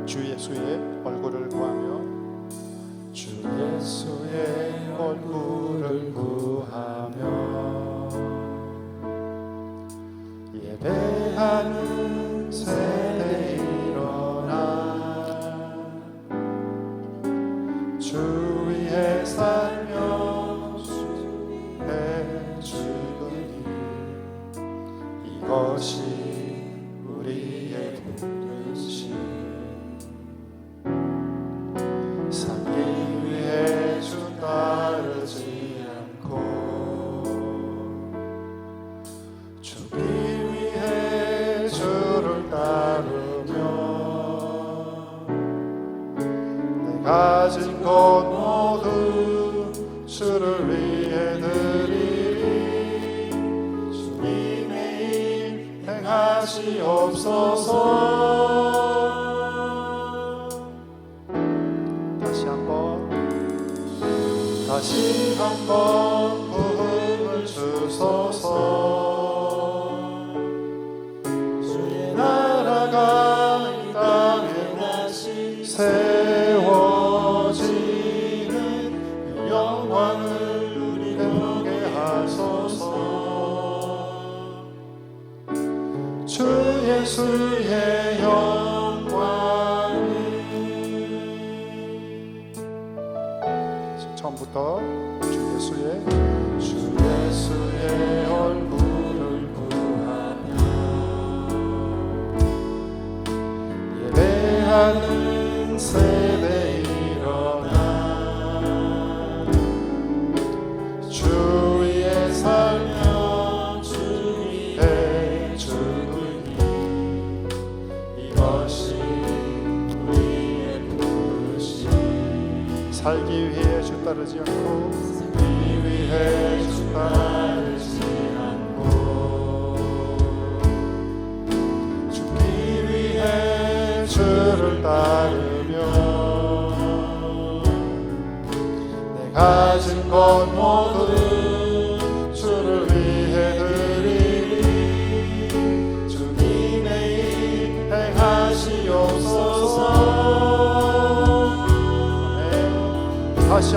주 예수의 얼굴을 구하며 주 예수의 얼굴을 구하며 예배하는 세대 일어나 주 위에 살며 주 위에 죽으니 이것이 우리의 부르심. 살기 위해 주 따르지 않고 죽기 위해 주를 따르며 내 가진 것 모두 주를 위해 드리리. 주님의 일 행하시옵소서. 다시 한번 부흥을 주소서. 주의 나라가 이 땅에 다시 세워지는 그 영광을 우리 보게 하소서. 주 예수의 영광을. 처음부터 주 예수의 얼굴을 구하며 예배하는 세대 일어나 주 위에 살며 주 위에 죽으니 이것이 우리의 부르심. 살기 위해 주 따르지 않고 살기 위해 주 따르지 않고 죽기 위해 주를 따르며 내 가진 것 모두 주를 위해 드리리. 주님의 일 행하시옵소서. 다시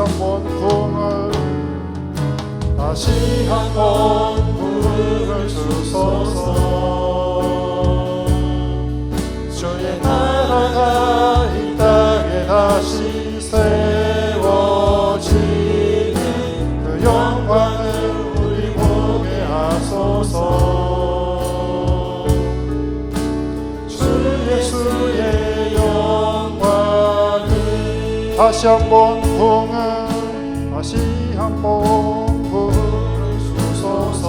한번 부흥을 주소서. 주의 나라가 이 땅에 다시 세워지는 그 영광을 우리 보게 하소서. 주 예수의 영광을. 다시 한번 부흥을 다시 한번 부흥을 주소서.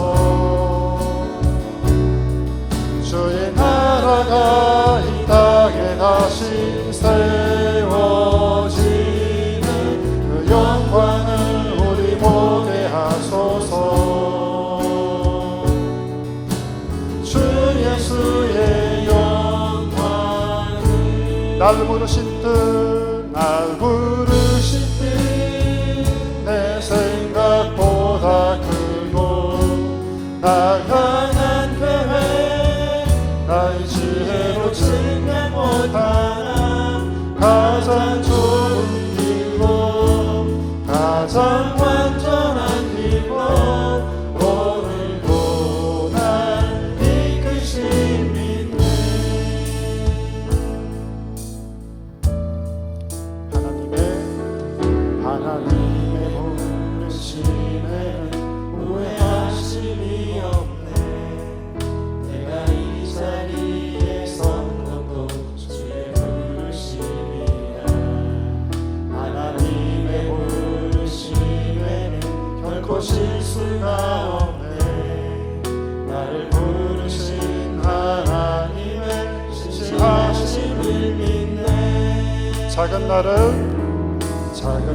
주의 나라가 이 땅에 다시 세워지는 그 영광을 우리 보게 하소서. 주 예수의 영광을. 날 부르신 뜻 날 부르신 뜻 내 생각보다 크고 나 향한 계획 나의 지혜로 증명 못하나 가장 좋은 길로 가장 완전한 길로 오늘도 날 이끄신 믿네. 하나님의 부르심에는 후회하심이 없네. 내가 이 자리에 선 것도 주의 부르심이라. 하나님의 부르심에는 결코 실수가 없네. 나를 부르신 하나님의 신실하심을 믿네. 작은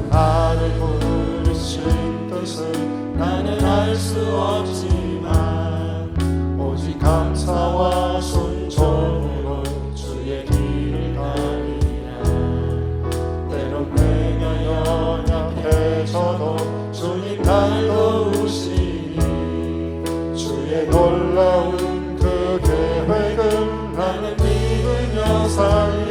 나를 부르신 뜻을 나는 알 수 없지만 오직 감사와 순종으로 주의 길을 가리라. 때론 내가 연약해져도 주님 날 도우시니 주의 놀라운 그 계획을 나는 믿으며 살리.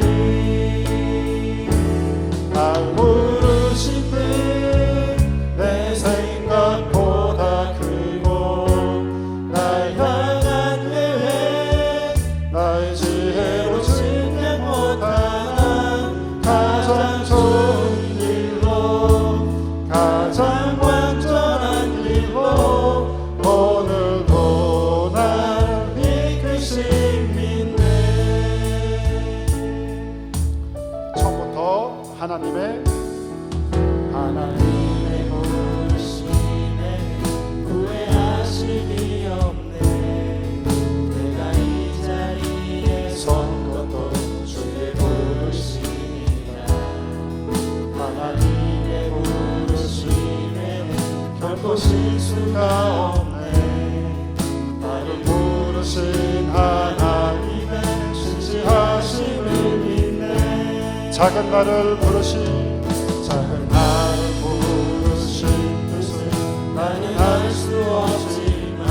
하나님의 부르심에 후회하심이 없네. 내가 이 자리에 선 것도 주의 부르심이다. 하나님의 부르심에 결코 실수가 없네. 나를 부르신 하나님의 진지하심을 믿네. 작은 나를 부르신 작은 나를 부르신 뜻을 나는 알 수 없지만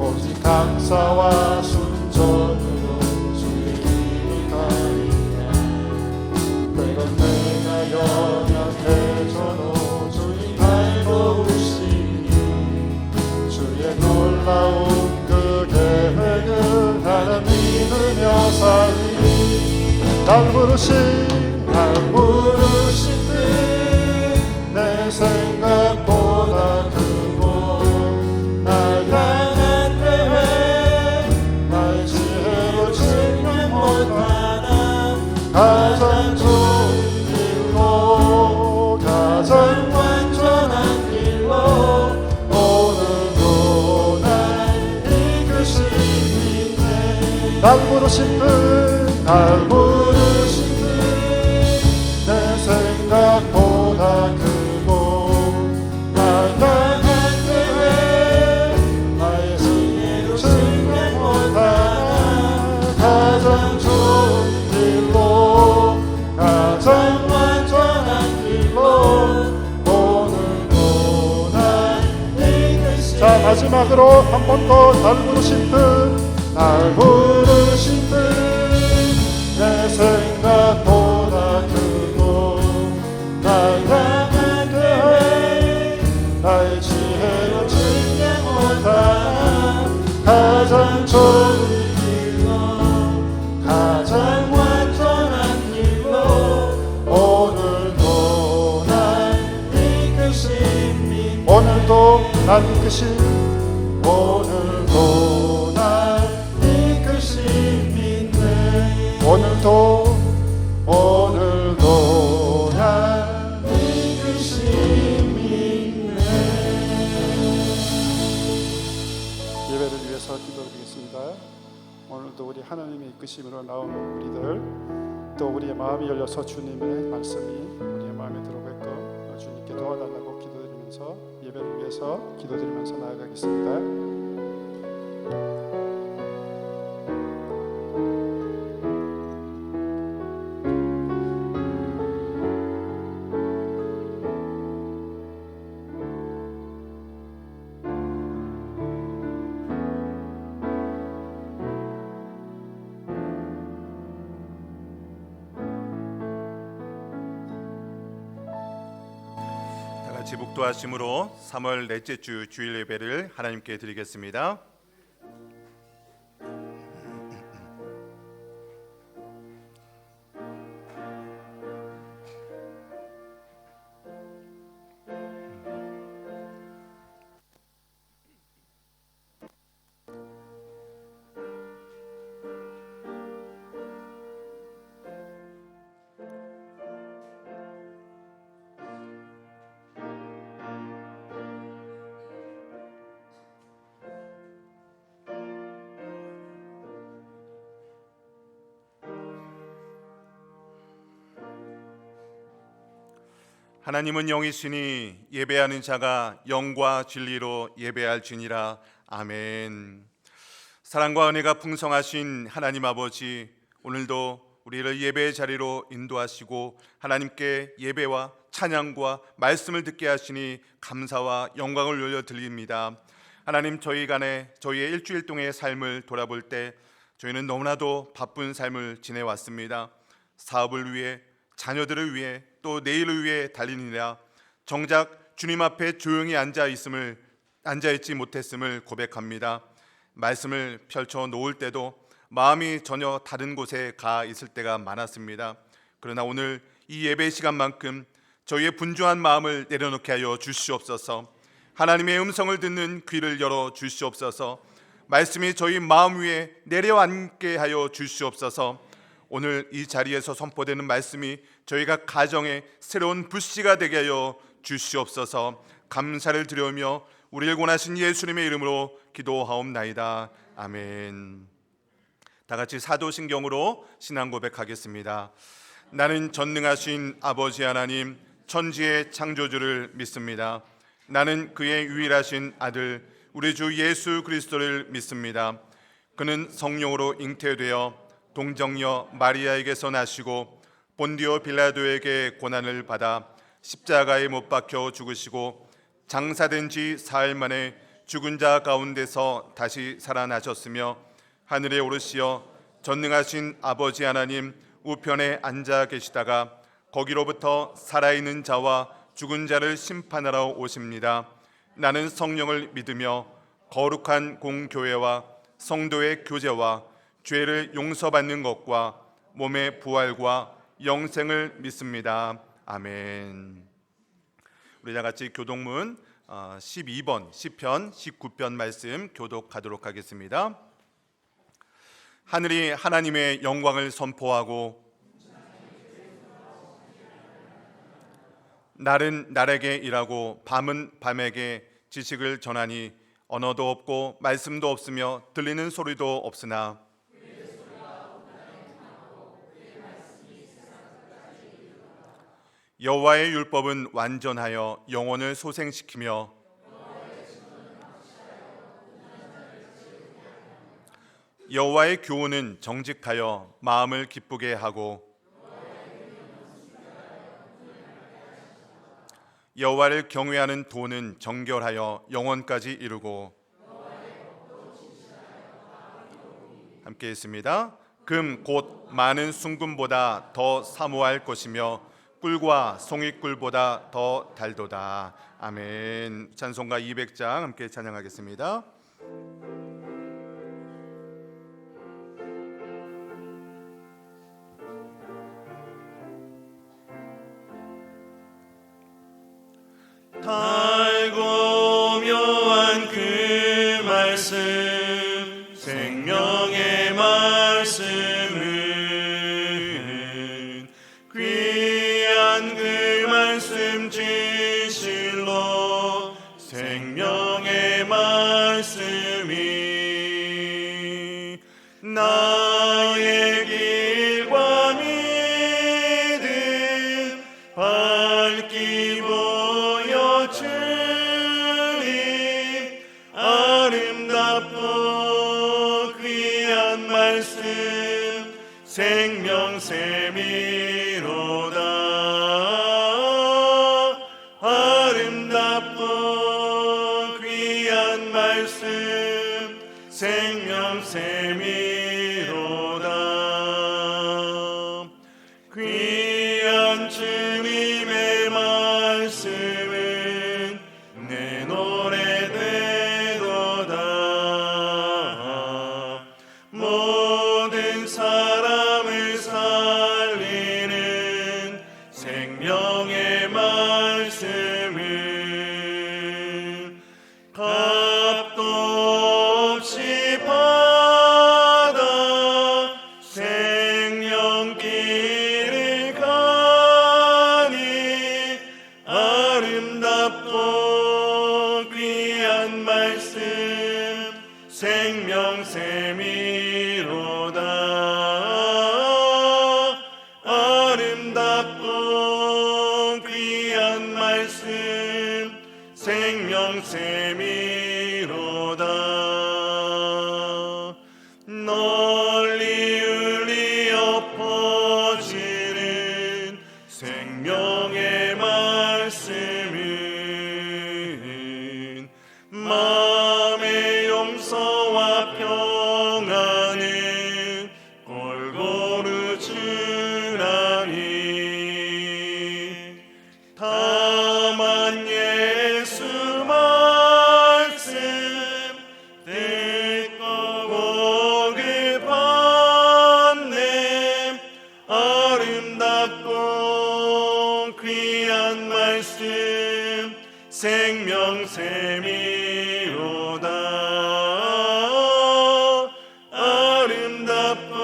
오직 감사와 순종으로 주의 길을 가리라. 때론 내가 연약해져도 주님 알고우시니 주의 놀라운 그 계획을 나는 믿으며 살리. 날 부르신 뜻 내 생각보다 크고 날 향한 계획 나의 지혜로 증명 못하나 가장 좋은 길로 가장 완전한 길로 오늘도 날 이끄시네. 날 부르신 날 부르신 뜻 내 생각보다 크고 날 향한 계획 나의 지혜로 증명 못하나 가장 좋은 길로 가장 완전한 길로 오늘도 날 이끄시네. 자, 마지막으로 한 번 더 날 부르신 날 부르신 뜻 내 생각보다 크고 날 향한 계획 나의 지혜로 증명 못하나 가장 좋은 길로 가장 완전한 길로 오늘도 날 이끄십니다. 오늘도 날 이끄신 오늘도 날 이끄십니다. 오늘도 날 이끄십니다. 예배를 위해서 기도드리겠습니다. 오늘도 우리 하나님의 이끄심으로 나온 우리들, 또 우리의 마음이 열려서 주님의 말씀이 우리의 마음에 들어오게끔 주님께 도와달라고 기도드리면서 예배를 위해서 기도드리면서 나아가겠습니다. 같이 묵도하심으로 3월 넷째 주 주일 예배를 하나님께 드리겠습니다. 하나님은 영이시니 예배하는 자가 영과 진리로 예배할지니라. 아멘. 사랑과 은혜가 풍성하신 하나님 아버지, 오늘도 우리를 예배의 자리로 인도하시고 하나님께 예배와 찬양과 말씀을 듣게 하시니 감사와 영광을 올려드립니다. 하나님, 저희 간에 저희의 일주일 동안의 삶을 돌아볼 때 저희는 너무나도 바쁜 삶을 지내왔습니다. 사업을 위해, 자녀들을 위해, 또 내일을 위해 달리느라 정작 주님 앞에 조용히 앉아있지 못했음을 고백합니다. 말씀을 펼쳐 놓을 때도 마음이 전혀 다른 곳에 가 있을 때가 많았습니다. 그러나 오늘 이 예배 시간만큼 저희의 분주한 마음을 내려놓게 하여 주시옵소서. 하나님의 음성을 듣는 귀를 열어 주시옵소서. 말씀이 저희 마음 위에 내려앉게 하여 주시옵소서. 오늘 이 자리에서 선포되는 말씀이 저희가 가정의 새로운 불씨가 되게 하여 주시옵소서. 감사를 드리며 우리를 구원하신 예수님의 이름으로 기도하옵나이다. 아멘. 다 같이 사도신경으로 신앙 고백하겠습니다. 나는 전능하신 아버지 하나님 천지의 창조주를 믿습니다. 나는 그의 유일하신 아들 우리 주 예수 그리스도를 믿습니다. 그는 성령으로 잉태되어 동정녀 마리아에게서 나시고 본디오 빌라도에게 고난을 받아 십자가에 못 박혀 죽으시고 장사된 지 사흘 만에 죽은 자 가운데서 다시 살아나셨으며 하늘에 오르시어 전능하신 아버지 하나님 우편에 앉아 계시다가 거기로부터 살아있는 자와 죽은 자를 심판하러 오십니다. 나는 성령을 믿으며 거룩한 공교회와 성도의 교제와 죄를 용서받는 것과 몸의 부활과 영생을 믿습니다. 아멘. 우리 다 같이 교독문 12번 시편 19편 말씀 교독하도록 하겠습니다. 하늘이 하나님의 영광을 선포하고 날은 날에게 일하고 밤은 밤에게 지식을 전하니 언어도 없고 말씀도 없으며 들리는 소리도 없으나 여호와의 율법은 완전하여 영혼을 소생시키며 여호와의 교훈은 정직하여 마음을 기쁘게 하고 여호와를 경외하는 도는 정결하여 영원까지 이루고 함께 있습니다. 금 곧 많은 순금보다 더 사모할 것이며 꿀과 송이꿀보다 더 달도다. 아멘. 찬송가 200장 함께 찬양하겠습니다. 달고 묘한 그 말씀 생명의 말씀은 귀한 그 말씀 진실로 생명의 말씀이 나의 길과 믿음 밝기 보여주니 아름답고 귀한 말씀 생명샘이로다. 아름답고 귀한 말씀 생명샘이로다. 귀한 주님의 말씀은 내 노래 되도다. 모든 사람을 살리는 생명의 말씀은 값도 없이 받아 생명길을 가니 아름답고 귀한 말씀 생명샘이로다. 아름답고 귀한 말씀 생명샘이로다. 널리 울리어 퍼지는 생명의 말씀은 마음의 용서와 평안은 골고루 주나니 다만 예수 말씀 듣고 복을 받네. 아름답고 귀한 말씀 생명샘이로다. 아름답고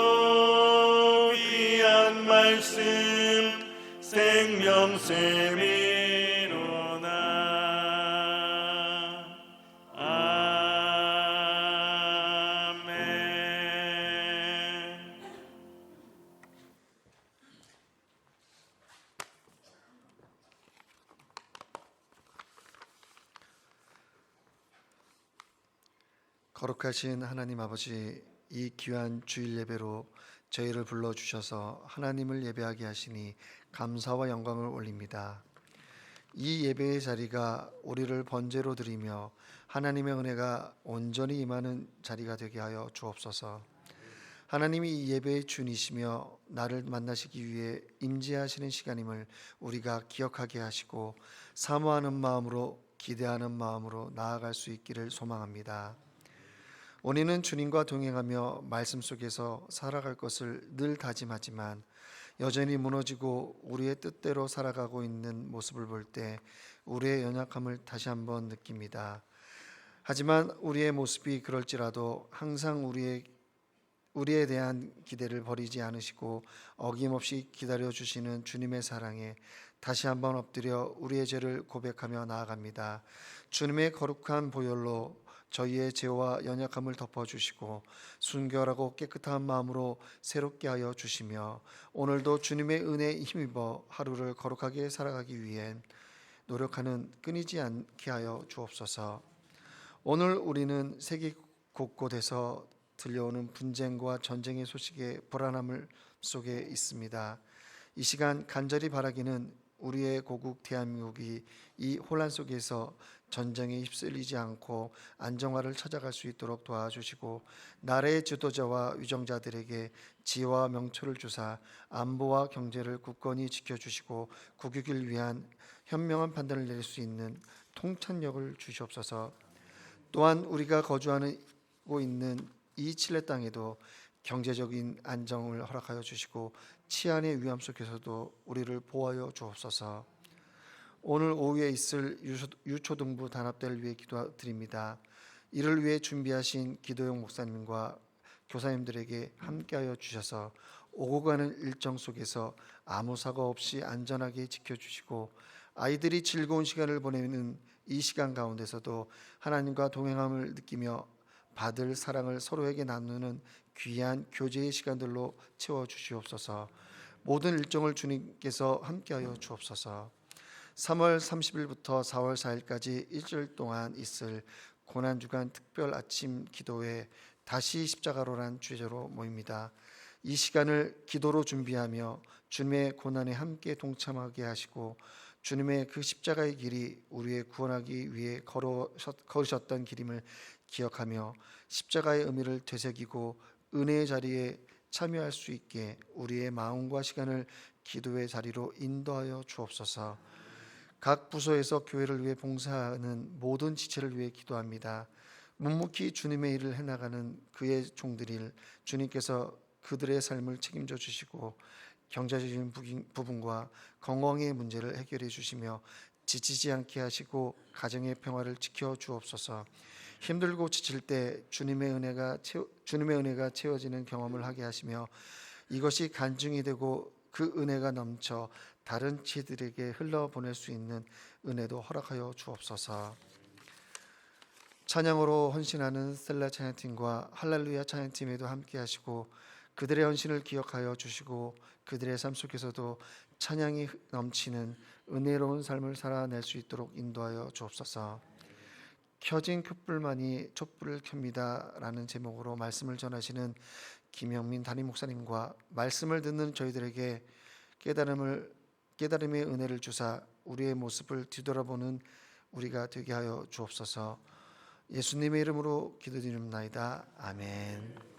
귀한 말씀 생명샘이로나. 아멘. 거룩하신 하나님 아버지, 이 귀한 주일 예배로 저희를 불러주셔서 하나님을 예배하게 하시니 감사와 영광을 올립니다. 이 예배의 자리가 우리를 번제로 드리며 하나님의 은혜가 온전히 임하는 자리가 되게 하여 주옵소서. 하나님이 이 예배의 주이시며 나를 만나시기 위해 임재하시는 시간임을 우리가 기억하게 하시고 사모하는 마음으로, 기대하는 마음으로 나아갈 수 있기를 소망합니다. 우리는 주님과 동행하며 말씀 속에서 살아갈 것을 늘 다짐하지만 여전히 무너지고 우리의 뜻대로 살아가고 있는 모습을 볼 때 우리의 연약함을 다시 한번 느낍니다. 하지만 우리의 모습이 그럴지라도 항상 우리에 대한 기대를 버리지 않으시고 어김없이 기다려주시는 주님의 사랑에 다시 한번 엎드려 우리의 죄를 고백하며 나아갑니다. 주님의 거룩한 보혈로 저희의 죄와 연약함을 덮어주시고 순결하고 깨끗한 마음으로 새롭게 하여 주시며 오늘도 주님의 은혜에 힘입어 하루를 거룩하게 살아가기 위해 노력하는 끊이지 않게 하여 주옵소서. 오늘 우리는 세계 곳곳에서 들려오는 분쟁과 전쟁의 소식에 불안함을 속에 있습니다. 이 시간 간절히 바라기는 우리의 고국 대한민국이 이 혼란 속에서 전쟁에 휩쓸리지 않고 안정화를 찾아갈 수 있도록 도와주시고 나라의 지도자와 위정자들에게 지혜와 명철을 주사 안보와 경제를 굳건히 지켜주시고 국익을 위한 현명한 판단을 내릴 수 있는 통찰력을 주시옵소서. 또한 우리가 거주하고 있는 이 칠레 땅에도 경제적인 안정을 허락하여 주시고 치안의 위험 속에서도 우리를 보호하여 주옵소서. 오늘 오후에 있을 유초등부 단합대를 위해 기도드립니다. 이를 위해 준비하신 기도용 목사님과 교사님들에게 함께하여 주셔서 오고 가는 일정 속에서 아무 사고 없이 안전하게 지켜주시고 아이들이 즐거운 시간을 보내는 이 시간 가운데서도 하나님과 동행함을 느끼며 받을 사랑을 서로에게 나누는 귀한 교제의 시간들로 채워주시옵소서. 모든 일정을 주님께서 함께하여 주옵소서. 3월 30일부터 4월 4일까지 일주일 동안 있을 고난주간 특별 아침 기도회 다시 십자가로란 주제로 모입니다. 이 시간을 기도로 준비하며 주님의 고난에 함께 동참하게 하시고 주님의 그 십자가의 길이 우리의 구원하기 위해 걸으셨던 길임을 기억하며 십자가의 의미를 되새기고 은혜의 자리에 참여할 수 있게 우리의 마음과 시간을 기도의 자리로 인도하여 주옵소서. 각 부서에서 교회를 위해 봉사하는 모든 지체를 위해 기도합니다. 묵묵히 주님의 일을 해나가는 그의 종들일 주님께서 그들의 삶을 책임져 주시고 경제적인 부분과 건강의 문제를 해결해 주시며 지치지 않게 하시고 가정의 평화를 지켜 주옵소서. 힘들고 지칠 때 주님의 은혜가 채워지는 경험을 하게 하시며 이것이 간증이 되고 그 은혜가 넘쳐 다른 지체들에게 흘러보낼 수 있는 은혜도 허락하여 주옵소서. 찬양으로 헌신하는 스텔라 찬양팀과 할렐루야 찬양팀에도 함께 하시고 그들의 헌신을 기억하여 주시고 그들의 삶 속에서도 찬양이 넘치는 은혜로운 삶을 살아낼 수 있도록 인도하여 주옵소서. 켜진 촛불만이 촛불을 켭니다 라는 제목으로 말씀을 전하시는 김영민 담임 목사님과 말씀을 듣는 저희들에게 깨달음의 은혜를 주사 우리의 모습을 뒤돌아보는 우리가 되게 하여 주옵소서. 예수님의 이름으로 기도드립니다. 아멘.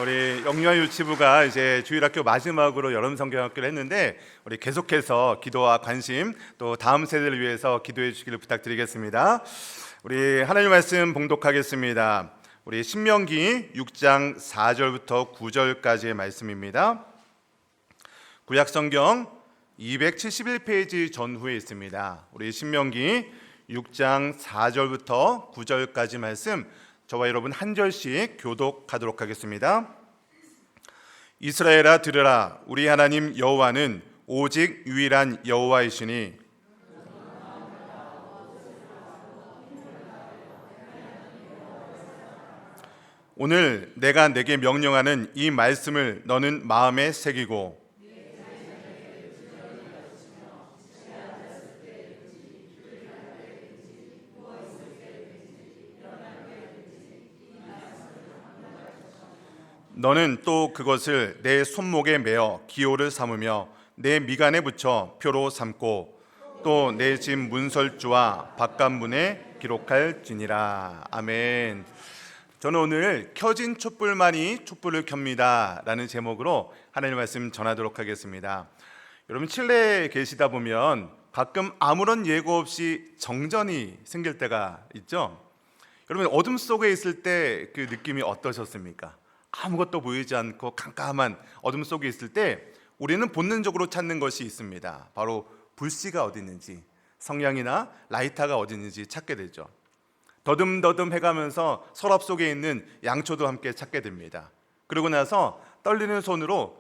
우리 영유아 유치부가 이제 주일학교 마지막으로 여름 성경학교를 했는데 우리 계속해서 기도와 관심 또 다음 세대를 위해서 기도해 주시기를 부탁드리겠습니다. 우리 하나님 말씀 봉독하겠습니다. 우리 신명기 6장 4절부터 9절까지의 말씀입니다. 구약 성경 271페이지 전후에 있습니다. 우리 신명기 6장 4절부터 9절까지 말씀 저와 여러분 한 절씩 교독하도록 하겠습니다. 이스라엘아 들으라, 우리 하나님 여호와는 오직 유일한 여호와이시니 오늘 내가 내게 명령하는 이 말씀을 너는 마음에 새기고 너는 또 그것을 내 손목에 매어 기호를 삼으며 내 미간에 붙여 표로 삼고 또 내 집 문설주와 바깥문에 기록할지니라. 아멘. 저는 오늘 켜진 촛불만이 촛불을 켭니다 라는 제목으로 하나님 말씀 전하도록 하겠습니다. 여러분 칠레에 계시다 보면 가끔 아무런 예고 없이 정전이 생길 때가 있죠. 여러분 어둠 속에 있을 때 그 느낌이 어떠셨습니까? 아무것도 보이지 않고 깜깜한 어둠 속에 있을 때 우리는 본능적으로 찾는 것이 있습니다. 바로 불씨가 어디 있는지, 성냥이나 라이터가 어디 있는지 찾게 되죠. 더듬더듬 해가면서 서랍 속에 있는 양초도 함께 찾게 됩니다. 그러고 나서 떨리는 손으로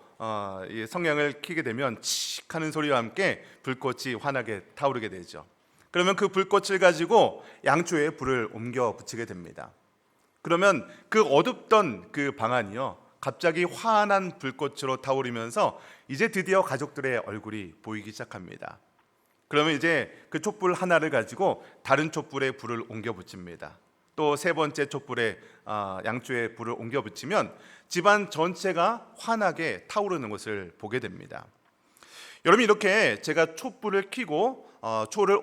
이 성냥을 켜게 되면 칙 하는 소리와 함께 불꽃이 환하게 타오르게 되죠. 그러면 그 불꽃을 가지고 양초에 불을 옮겨 붙이게 됩니다. 그러면 그 어둡던 그 방안이요 갑자기 환한 불꽃으로 타오르면서 이제 드디어 가족들의 얼굴이 보이기 시작합니다. 그러면 이제 그 촛불 하나를 가지고 다른 촛불에 불을 옮겨 붙입니다. 또 세 번째 촛불에 양초에 불을 옮겨 붙이면 집안 전체가 환하게 타오르는 것을 보게 됩니다. 여러분 이렇게 제가 촛불을 켜고 초를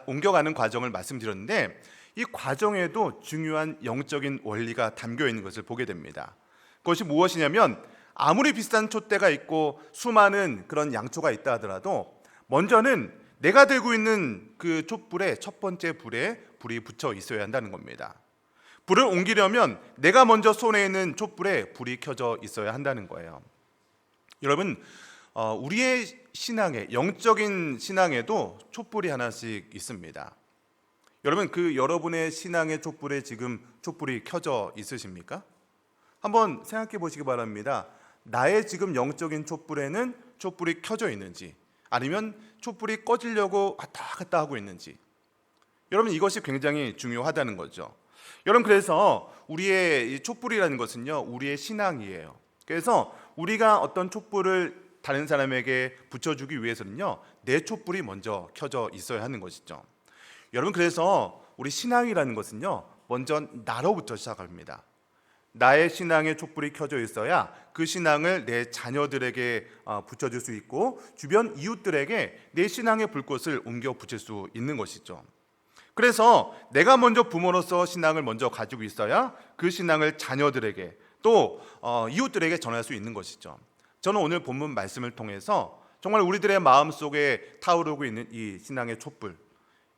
옮겨가는 과정을 말씀드렸는데 이 과정에도 중요한 영적인 원리가 담겨 있는 것을 보게 됩니다. 그것이 무엇이냐면 아무리 비싼 촛대가 있고 수많은 그런 양초가 있다 하더라도 먼저는 내가 들고 있는 그 촛불의 첫 번째 불에 불이 붙여 있어야 한다는 겁니다. 불을 옮기려면 내가 먼저 손에 있는 촛불에 불이 켜져 있어야 한다는 거예요. 여러분 우리의 신앙에 영적인 신앙에도 촛불이 하나씩 있습니다. 여러분 그 여러분의 신앙의 촛불에 지금 촛불이 켜져 있으십니까? 한번 생각해 보시기 바랍니다. 나의 지금 영적인 촛불에는 촛불이 켜져 있는지 아니면 촛불이 꺼지려고 왔다 갔다 하고 있는지 여러분 이것이 굉장히 중요하다는 거죠. 여러분 그래서 우리의 이 촛불이라는 것은요 우리의 신앙이에요. 그래서 우리가 어떤 촛불을 다른 사람에게 붙여주기 위해서는요 내 촛불이 먼저 켜져 있어야 하는 것이죠. 여러분 그래서 우리 신앙이라는 것은요 먼저 나로부터 시작합니다. 나의 신앙의 촛불이 켜져 있어야 그 신앙을 내 자녀들에게 붙여줄 수 있고 주변 이웃들에게 내 신앙의 불꽃을 옮겨 붙일 수 있는 것이죠. 그래서 내가 먼저 부모로서 신앙을 먼저 가지고 있어야 그 신앙을 자녀들에게 또 이웃들에게 전할 수 있는 것이죠. 저는 오늘 본문 말씀을 통해서 정말 우리들의 마음속에 타오르고 있는 이 신앙의 촛불,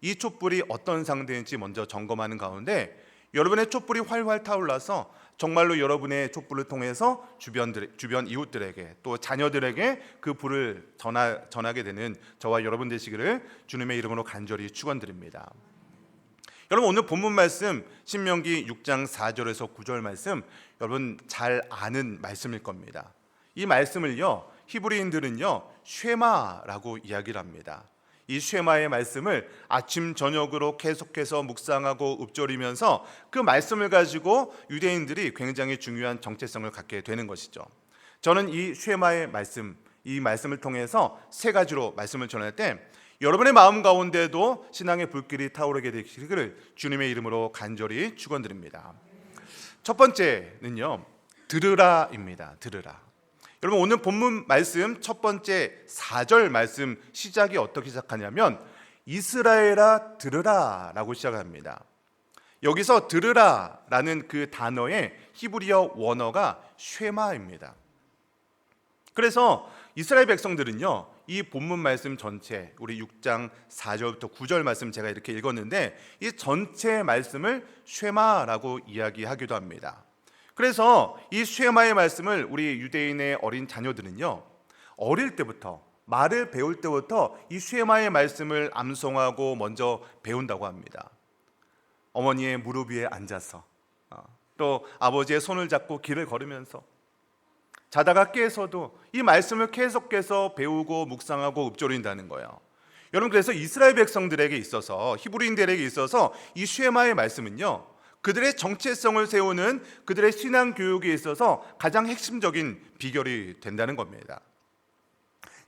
이 촛불이 어떤 상태인지 먼저 점검하는 가운데 여러분의 촛불이 활활 타올라서 정말로 여러분의 촛불을 통해서 주변 이웃들에게 또 자녀들에게 그 불을 전하게 되는 저와 여러분 되시기를 주님의 이름으로 간절히 축원드립니다. 여러분 오늘 본문 말씀 신명기 6장 4절에서 9절 말씀 여러분 잘 아는 말씀일 겁니다. 이 말씀을요 히브리인들은요 쉐마라고 이야기를 합니다. 이 쉐마의 말씀을 아침 저녁으로 계속해서 묵상하고 읊조리면서 그 말씀을 가지고 유대인들이 굉장히 중요한 정체성을 갖게 되는 것이죠. 저는 이 쉐마의 말씀, 이 말씀을 통해서 세 가지로 말씀을 전할 때 여러분의 마음 가운데도 신앙의 불길이 타오르게 되시기를 주님의 이름으로 간절히 축원드립니다. 첫 번째는요 들으라입니다. 들으라. 여러분 오늘 본문 말씀 첫 번째 4절 말씀 시작이 어떻게 시작하냐면 이스라엘아 들으라 라고 시작합니다. 여기서 들으라라는 그 단어의 히브리어 원어가 쉐마입니다. 그래서 이스라엘 백성들은요, 이 본문 말씀 전체, 우리 6장 4절부터 9절 말씀 제가 이렇게 읽었는데 이 전체 말씀을 쉐마라고 이야기하기도 합니다. 그래서 이 쉐마의 말씀을 우리 유대인의 어린 자녀들은요, 어릴 때부터, 말을 배울 때부터 이 쉐마의 말씀을 암송하고 먼저 배운다고 합니다. 어머니의 무릎 위에 앉아서, 또 아버지의 손을 잡고 길을 걸으면서, 자다가 깨서도 이 말씀을 계속해서 배우고 묵상하고 읊조린다는 거예요. 여러분, 그래서 이스라엘 백성들에게 있어서, 히브리인들에게 있어서 이 쉐마의 말씀은요, 그들의 정체성을 세우는 그들의 신앙 교육에 있어서 가장 핵심적인 비결이 된다는 겁니다.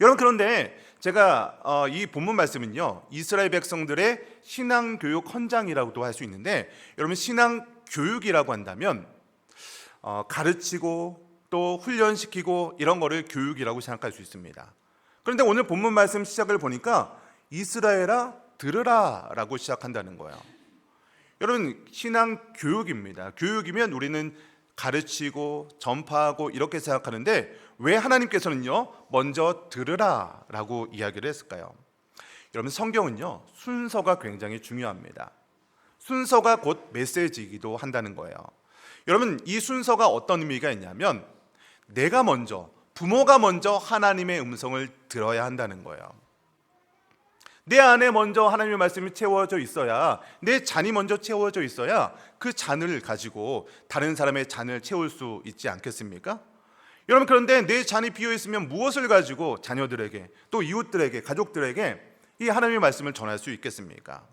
여러분, 그런데 제가 이 본문 말씀은요, 이스라엘 백성들의 신앙 교육 헌장이라고도 할 수 있는데, 여러분, 신앙 교육이라고 한다면 가르치고 또 훈련시키고 이런 거를 교육이라고 생각할 수 있습니다. 그런데 오늘 본문 말씀 시작을 보니까 이스라엘아 들으라 라고 시작한다는 거예요. 여러분, 신앙 교육입니다. 교육이면 우리는 가르치고 전파하고 이렇게 생각하는데 왜 하나님께서는요 먼저 들으라 라고 이야기를 했을까요? 여러분, 성경은요 순서가 굉장히 중요합니다. 순서가 곧 메시지이기도 한다는 거예요. 여러분, 이 순서가 어떤 의미가 있냐면 내가 먼저, 부모가 먼저 하나님의 음성을 들어야 한다는 거예요. 내 안에 먼저 하나님의 말씀이 채워져 있어야, 내 잔이 먼저 채워져 있어야 그 잔을 가지고 다른 사람의 잔을 채울 수 있지 않겠습니까? 여러분, 그런데 내 잔이 비어 있으면 무엇을 가지고 자녀들에게, 또 이웃들에게, 가족들에게 이 하나님의 말씀을 전할 수 있겠습니까?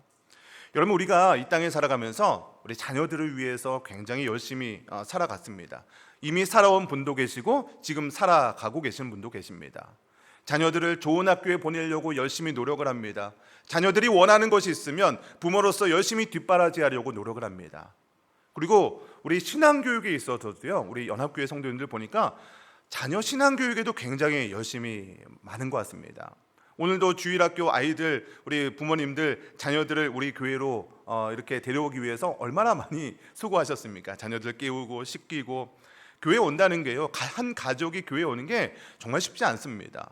여러분, 우리가 이 땅에 살아가면서 우리 자녀들을 위해서 굉장히 열심히 살아갔습니다. 이미 살아온 분도 계시고 지금 살아가고 계신 분도 계십니다. 자녀들을 좋은 학교에 보내려고 열심히 노력을 합니다. 자녀들이 원하는 것이 있으면 부모로서 열심히 뒷바라지하려고 노력을 합니다. 그리고 우리 신앙교육에 있어서도요, 우리 연합교회 성도님들 보니까 자녀 신앙교육에도 굉장히 열심히 많은 것 같습니다. 오늘도 주일학교 아이들, 우리 부모님들 자녀들을 우리 교회로 이렇게 데려오기 위해서 얼마나 많이 수고하셨습니까? 자녀들 깨우고 씻기고. 교회 온다는 게요, 한 가족이 교회 오는 게 정말 쉽지 않습니다.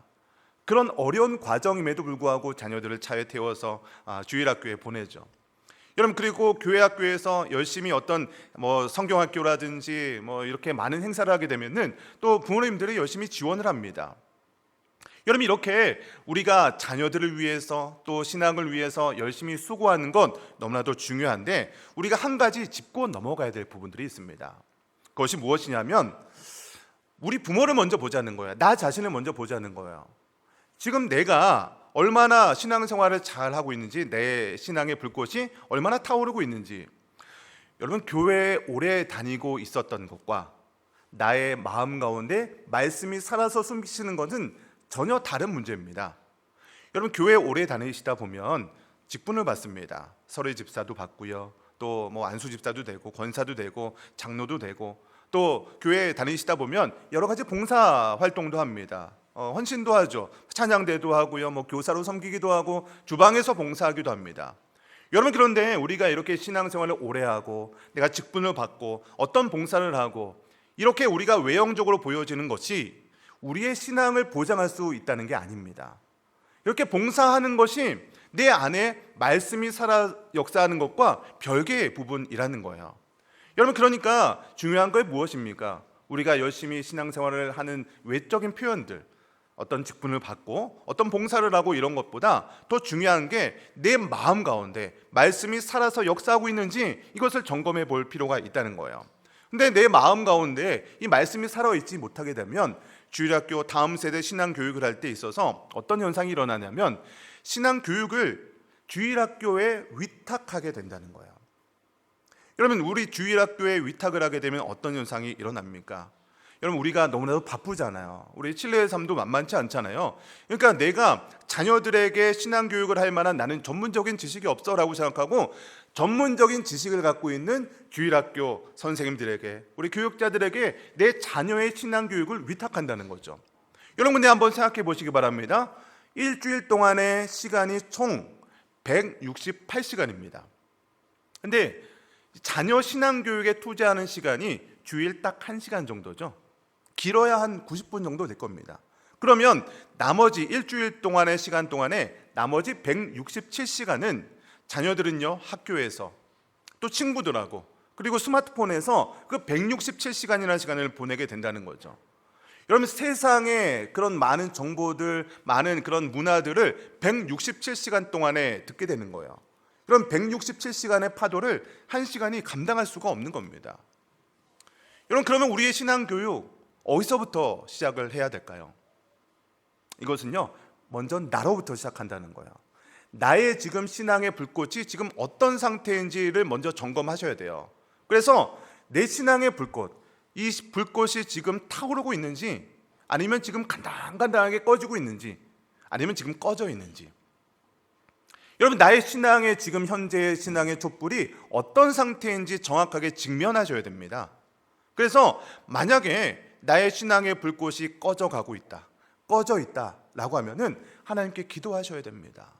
그런 어려운 과정임에도 불구하고 자녀들을 차에 태워서 주일학교에 보내죠. 여러분, 그리고 교회 학교에서 열심히 어떤 성경학교라든지 이렇게 많은 행사를 하게 되면은 또 부모님들이 열심히 지원을 합니다. 여러분, 이렇게 우리가 자녀들을 위해서 또 신앙을 위해서 열심히 수고하는 건 너무나도 중요한데 우리가 한 가지 짚고 넘어가야 될 부분들이 있습니다. 그것이 무엇이냐면 우리 부모를 먼저 보자는 거예요. 나 자신을 먼저 보자는 거예요. 지금 내가 얼마나 신앙생활을 잘 하고 있는지, 내 신앙의 불꽃이 얼마나 타오르고 있는지, 여러분, 교회에 오래 다니고 있었던 것과 나의 마음 가운데 말씀이 살아서 숨쉬는 것은 전혀 다른 문제입니다. 여러분, 교회에 오래 다니시다 보면 직분을 받습니다. 설의 집사도 받고요, 또 안수 집사도 되고 권사도 되고 장로도 되고, 또 교회에 다니시다 보면 여러 가지 봉사 활동도 합니다. 헌신도 하죠. 찬양대도 하고요, 교사로 섬기기도 하고 주방에서 봉사하기도 합니다. 여러분, 그런데 우리가 이렇게 신앙생활을 오래 하고 내가 직분을 받고 어떤 봉사를 하고 이렇게 우리가 외형적으로 보여지는 것이 우리의 신앙을 보장할 수 있다는 게 아닙니다. 이렇게 봉사하는 것이 내 안에 말씀이 살아 역사하는 것과 별개의 부분이라는 거예요. 여러분, 그러니까 중요한 건 무엇입니까? 우리가 열심히 신앙생활을 하는 외적인 표현들, 어떤 직분을 받고 어떤 봉사를 하고 이런 것보다 더 중요한 게 내 마음 가운데 말씀이 살아서 역사하고 있는지 이것을 점검해 볼 필요가 있다는 거예요. 근데 내 마음 가운데 이 말씀이 살아있지 못하게 되면 주일학교 다음 세대 신앙교육을 할 때 있어서 어떤 현상이 일어나냐면 신앙교육을 주일학교에 위탁하게 된다는 거예요. 여러분, 우리 주일학교에 위탁을 하게 되면 어떤 현상이 일어납니까? 여러분, 우리가 너무나도 바쁘잖아요. 우리 신뢰의 삶도 만만치 않잖아요. 그러니까 내가 자녀들에게 신앙교육을 할 만한 나는 전문적인 지식이 없어라고 생각하고 전문적인 지식을 갖고 있는 주일학교 선생님들에게, 우리 교육자들에게 내 자녀의 신앙교육을 위탁한다는 거죠. 여러분, 근데 한번 생각해 보시기 바랍니다. 일주일 동안의 시간이 총 168시간입니다. 근데 자녀 신앙교육에 투자하는 시간이 주일 딱 1시간 정도죠. 길어야 한 90분 정도 될 겁니다. 그러면 나머지 일주일 동안의 시간 동안에 나머지 167시간은 자녀들은요 학교에서 또 친구들하고 그리고 스마트폰에서 그 167시간이라는 시간을 보내게 된다는 거죠. 여러분 세상에 그런 많은 정보들, 많은 그런 문화들을 167시간 동안에 듣게 되는 거예요. 그럼 167시간의 파도를 1시간이 감당할 수가 없는 겁니다. 여러분 그러면 우리의 신앙교육 어디서부터 시작을 해야 될까요? 이것은요 먼저 나로부터 시작한다는 거예요. 나의 지금 신앙의 불꽃이 지금 어떤 상태인지를 먼저 점검하셔야 돼요. 그래서 내 신앙의 불꽃, 이 불꽃이 지금 타오르고 있는지 아니면 지금 간당간당하게 꺼지고 있는지 아니면 지금 꺼져 있는지, 여러분 나의 신앙의 지금 현재의 신앙의 촛불이 어떤 상태인지 정확하게 직면하셔야 됩니다. 그래서 만약에 나의 신앙의 불꽃이 꺼져가고 있다, 꺼져 있다라고 하면은 하나님께 기도하셔야 됩니다.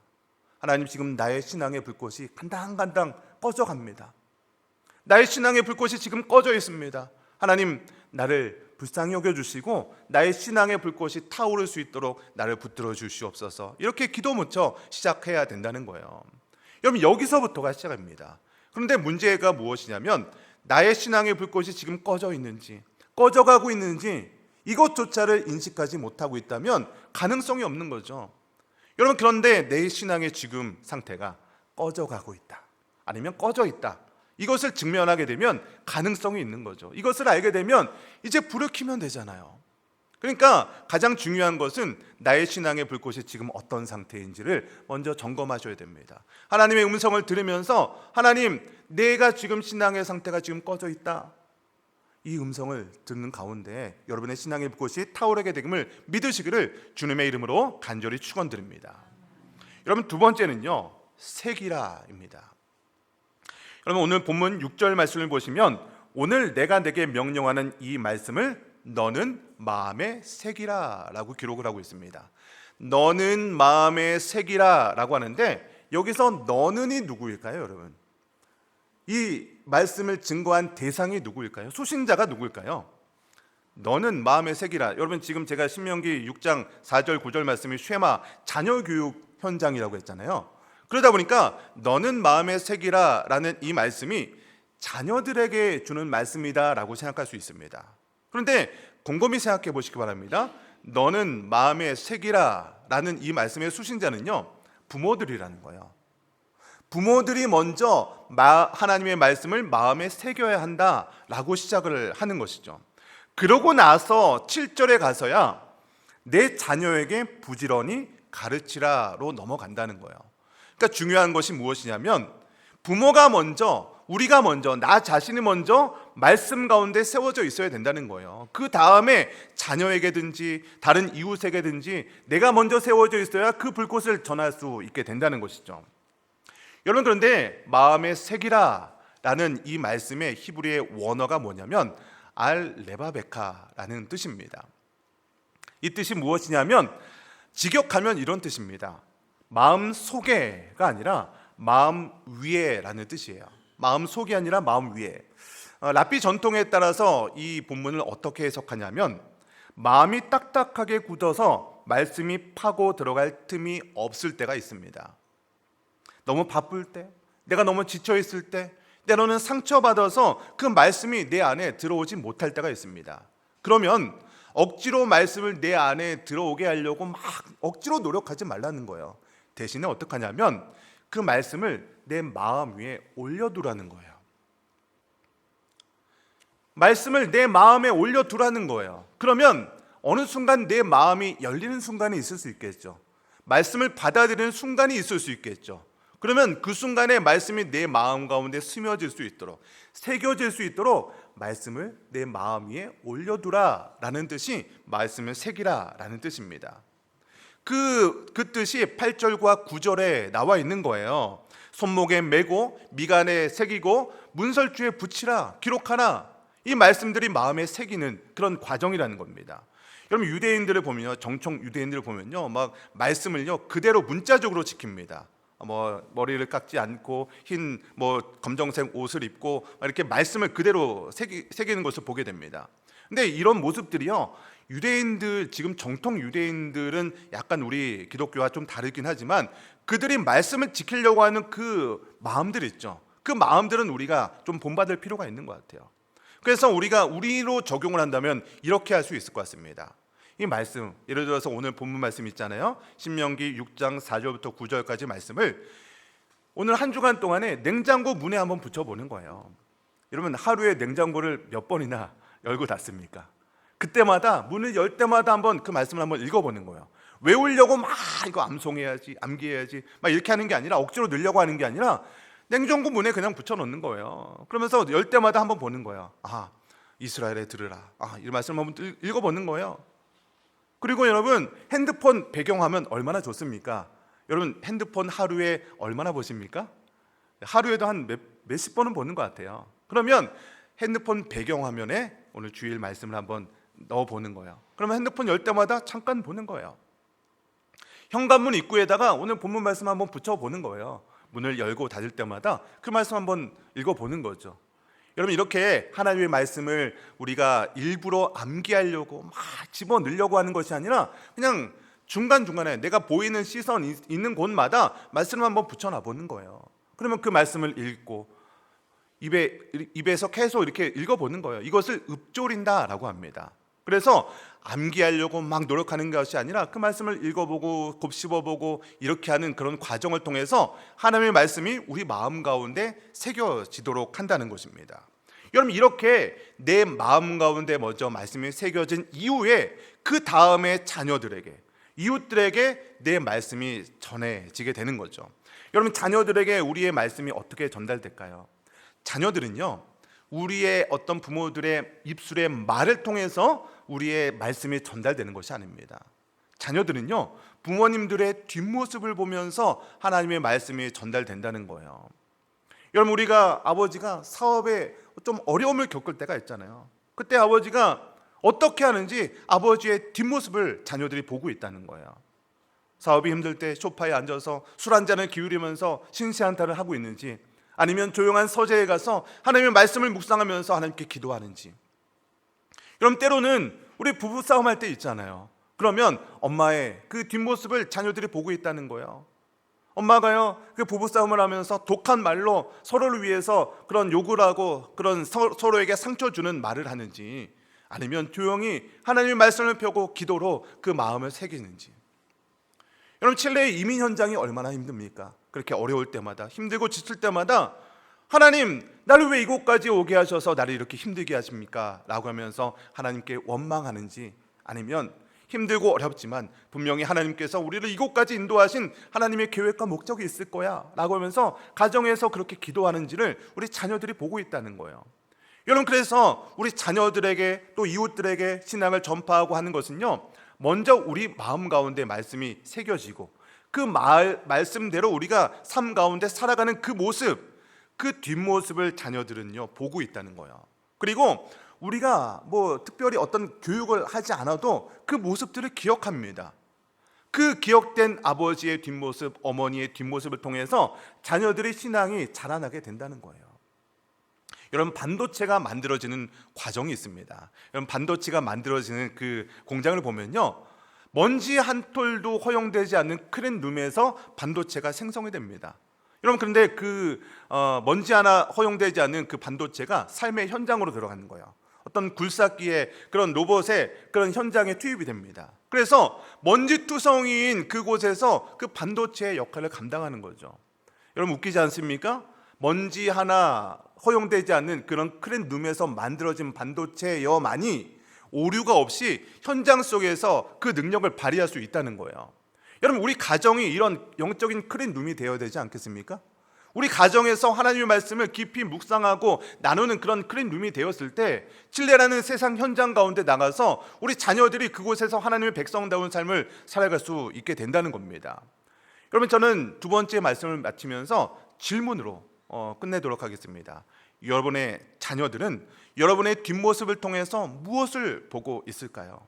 하나님 지금 나의 신앙의 불꽃이 간당간당 꺼져갑니다. 나의 신앙의 불꽃이 지금 꺼져 있습니다. 하나님 나를 불쌍히 여겨주시고 나의 신앙의 불꽃이 타오를 수 있도록 나를 붙들어 주시옵소서. 이렇게 기도 묻혀 시작해야 된다는 거예요. 여러분 여기서부터가 시작입니다. 그런데 문제가 무엇이냐면 나의 신앙의 불꽃이 지금 꺼져 있는지 꺼져가고 있는지 이것조차를 인식하지 못하고 있다면 가능성이 없는 거죠. 여러분 그런데 내 신앙의 지금 상태가 꺼져가고 있다 아니면 꺼져 있다, 이것을 직면하게 되면 가능성이 있는 거죠. 이것을 알게 되면 이제 불을 켜면 되잖아요. 그러니까 가장 중요한 것은 나의 신앙의 불꽃이 지금 어떤 상태인지를 먼저 점검하셔야 됩니다. 하나님의 음성을 들으면서 하나님 내가 지금 신앙의 상태가 지금 꺼져 있다, 이 음성을 듣는 가운데 여러분의 신앙의 불꽃이 타오르게 되음을 믿으시기를 주님의 이름으로 간절히 축원드립니다. 여러분 두 번째는요 새기라입니다. 여러분 오늘 본문 6절 말씀을 보시면 오늘 내가 내게 명령하는 이 말씀을 너는 마음에 새기라 라고 기록을 하고 있습니다. 너는 마음에 새기라 라고 하는데 여기서 너는이 누구일까요? 여러분 이 말씀을 증거한 대상이 누구일까요? 수신자가 누구일까요? 너는 마음에 새기라. 여러분 지금 제가 신명기 6장 4절 9절 말씀이 쉐마 자녀교육 현장이라고 했잖아요. 그러다 보니까 너는 마음에 새기라 라는 이 말씀이 자녀들에게 주는 말씀이다 라고 생각할 수 있습니다. 그런데 곰곰이 생각해 보시기 바랍니다. 너는 마음에 새기라 라는 이 말씀의 수신자는요 부모들이라는 거예요. 부모들이 먼저 하나님의 말씀을 마음에 새겨야 한다라고 시작을 하는 것이죠. 그러고 나서 7절에 가서야 내 자녀에게 부지런히 가르치라로 넘어간다는 거예요. 그러니까 중요한 것이 무엇이냐면 부모가 먼저, 우리가 먼저, 나 자신이 먼저 말씀 가운데 세워져 있어야 된다는 거예요. 그 다음에 자녀에게든지 다른 이웃에게든지 내가 먼저 세워져 있어야 그 불꽃을 전할 수 있게 된다는 것이죠. 여러분 그런데 마음에 새기라 라는 이 말씀의 히브리의 원어가 뭐냐면 알레바베카라는 뜻입니다. 이 뜻이 무엇이냐면 직역하면 이런 뜻입니다. 마음 속에가 아니라 마음 위에라는 뜻이에요. 마음 속이 아니라 마음 위에. 랍비 전통에 따라서 이 본문을 어떻게 해석하냐면 마음이 딱딱하게 굳어서 말씀이 파고 들어갈 틈이 없을 때가 있습니다. 너무 바쁠 때, 내가 너무 지쳐 있을 때, 때로는 상처받아서 그 말씀이 내 안에 들어오지 못할 때가 있습니다. 그러면 억지로 말씀을 내 안에 들어오게 하려고 막 억지로 노력하지 말라는 거예요. 대신에 어떻게 하냐면 그 말씀을 내 마음 위에 올려두라는 거예요. 말씀을 내 마음에 올려두라는 거예요. 그러면 어느 순간 내 마음이 열리는 순간이 있을 수 있겠죠. 말씀을 받아들이는 순간이 있을 수 있겠죠. 그러면 그 순간에 말씀이 내 마음 가운데 스며질 수 있도록, 새겨질 수 있도록 말씀을 내 마음 위에 올려두라 라는 뜻이 말씀을 새기라 라는 뜻입니다. 그 뜻이 8절과 9절에 나와 있는 거예요. 손목에 메고 미간에 새기고 문설주에 붙이라, 기록하라. 이 말씀들이 마음에 새기는 그런 과정이라는 겁니다. 여러분 유대인들을 보면요, 정통 유대인들을 보면요, 막 말씀을요 그대로 문자적으로 지킵니다. 뭐 머리를 깎지 않고 흰 뭐 검정색 옷을 입고 이렇게 말씀을 그대로 새기는 것을 보게 됩니다. 근데 이런 모습들이요, 유대인들, 지금 정통 유대인들은 약간 우리 기독교와 좀 다르긴 하지만 그들이 말씀을 지키려고 하는 그 마음들 있죠. 그 마음들은 우리가 좀 본받을 필요가 있는 것 같아요. 그래서 우리가 우리로 적용을 한다면 이렇게 할 수 있을 것 같습니다. 이 말씀, 예를 들어서 오늘 본문 말씀 있잖아요. 신명기 6장 4절부터 9절까지 말씀을 오늘 한 주간 동안에 냉장고 문에 한번 붙여보는 거예요. 여러분, 하루에 냉장고를 몇 번이나 열고 닫습니까? 그때마다 문을 열 때마다 한번 그 말씀을 한번 읽어보는 거예요. 외우려고 막 이거 암송해야지, 암기해야지 막 이렇게 하는 게 아니라, 억지로 늘려고 하는 게 아니라 냉장고 문에 그냥 붙여놓는 거예요. 그러면서 열 때마다 한번 보는 거예요. 아, 이스라엘에 들으라. 아, 이 말씀 한번 읽어보는 거예요. 그리고 여러분, 핸드폰 배경화면 얼마나 좋습니까? 여러분, 핸드폰 하루에 얼마나 보십니까? 하루에도 한 몇십 번은 보는 것 같아요. 그러면 핸드폰 배경화면에 오늘 주일 말씀을 한번 넣어보는 거예요. 그러면 핸드폰 열 때마다 잠깐 보는 거예요. 현관문 입구에다가 오늘 본문 말씀 한번 붙여보는 거예요. 문을 열고 닫을 때마다 그 말씀 한번 읽어보는 거죠. 여러분, 이렇게 하나님의 말씀을 우리가 일부러 암기하려고 막 집어넣으려고 하는 것이 아니라 그냥 중간중간에 내가 보이는 시선 있는 곳마다 말씀을 한번 붙여놔 보는 거예요. 그러면 그 말씀을 읽고 입에서 계속 이렇게 읽어보는 거예요. 이것을 읊조린다라고 합니다. 그래서 암기하려고 막 노력하는 것이 아니라 그 말씀을 읽어보고 곱씹어보고 이렇게 하는 그런 과정을 통해서 하나님의 말씀이 우리 마음 가운데 새겨지도록 한다는 것입니다. 여러분, 이렇게 내 마음 가운데 먼저 말씀이 새겨진 이후에 그 다음에 자녀들에게, 이웃들에게 내 말씀이 전해지게 되는 거죠. 여러분, 자녀들에게 우리의 말씀이 어떻게 전달될까요? 자녀들은요, 우리의 어떤 부모들의 입술의 말을 통해서 우리의 말씀이 전달되는 것이 아닙니다. 자녀들은요, 부모님들의 뒷모습을 보면서 하나님의 말씀이 전달된다는 거예요. 여러분, 우리가 아버지가 사업에 좀 어려움을 겪을 때가 있잖아요. 그때 아버지가 어떻게 하는지 아버지의 뒷모습을 자녀들이 보고 있다는 거예요. 사업이 힘들 때 소파에 앉아서 술 한 잔을 기울이면서 신세한탄을 하고 있는지, 아니면 조용한 서재에 가서 하나님의 말씀을 묵상하면서 하나님께 기도하는지. 여러분, 때로는 우리 부부싸움 할 때 있잖아요. 그러면 엄마의 그 뒷모습을 자녀들이 보고 있다는 거예요. 엄마가요, 그 부부싸움을 하면서 독한 말로 서로를 위해서 그런 욕을 하고 그런 서로에게 상처 주는 말을 하는지, 아니면 조용히 하나님의 말씀을 펴고 기도로 그 마음을 새기는지. 여러분, 칠레의 이민 현장이 얼마나 힘듭니까? 그렇게 어려울 때마다, 힘들고 지칠 때마다 하나님, 나를 왜 이곳까지 오게 하셔서 나를 이렇게 힘들게 하십니까? 라고 하면서 하나님께 원망하는지, 아니면 힘들고 어렵지만 분명히 하나님께서 우리를 이곳까지 인도하신 하나님의 계획과 목적이 있을 거야 라고 하면서 가정에서 그렇게 기도하는지를 우리 자녀들이 보고 있다는 거예요. 여러분, 그래서 우리 자녀들에게 또 이웃들에게 신앙을 전파하고 하는 것은요, 먼저 우리 마음 가운데 말씀이 새겨지고 그 말씀대로 우리가 삶 가운데 살아가는 그 모습, 그 뒷모습을 자녀들은요 보고 있다는 거예요. 그리고 우리가 뭐 특별히 어떤 교육을 하지 않아도 그 모습들을 기억합니다. 그 기억된 아버지의 뒷모습, 어머니의 뒷모습을 통해서 자녀들의 신앙이 자라나게 된다는 거예요. 여러분, 반도체가 만들어지는 과정이 있습니다. 여러분, 반도체가 만들어지는 그 공장을 보면요, 먼지 한 톨도 허용되지 않는 클린룸에서 반도체가 생성이 됩니다. 여러분, 그런데 그 먼지 하나 허용되지 않는 그 반도체가 삶의 현장으로 들어가는 거예요. 어떤 굴삭기의 그런 로봇의 그런 현장에 투입이 됩니다. 그래서 먼지투성이인 그곳에서 그 반도체의 역할을 감당하는 거죠. 여러분, 웃기지 않습니까? 먼지 하나 허용되지 않는 그런 클린룸에서 만들어진 반도체여만이 오류가 없이 현장 속에서 그 능력을 발휘할 수 있다는 거예요. 여러분, 우리 가정이 이런 영적인 클린룸이 되어야 되지 않겠습니까? 우리 가정에서 하나님의 말씀을 깊이 묵상하고 나누는 그런 클린룸이 되었을 때 칠레라는 세상 현장 가운데 나가서 우리 자녀들이 그곳에서 하나님의 백성다운 삶을 살아갈 수 있게 된다는 겁니다. 여러분, 저는 두 번째 말씀을 마치면서 질문으로 끝내도록 하겠습니다. 여러분의 자녀들은 여러분의 뒷모습을 통해서 무엇을 보고 있을까요?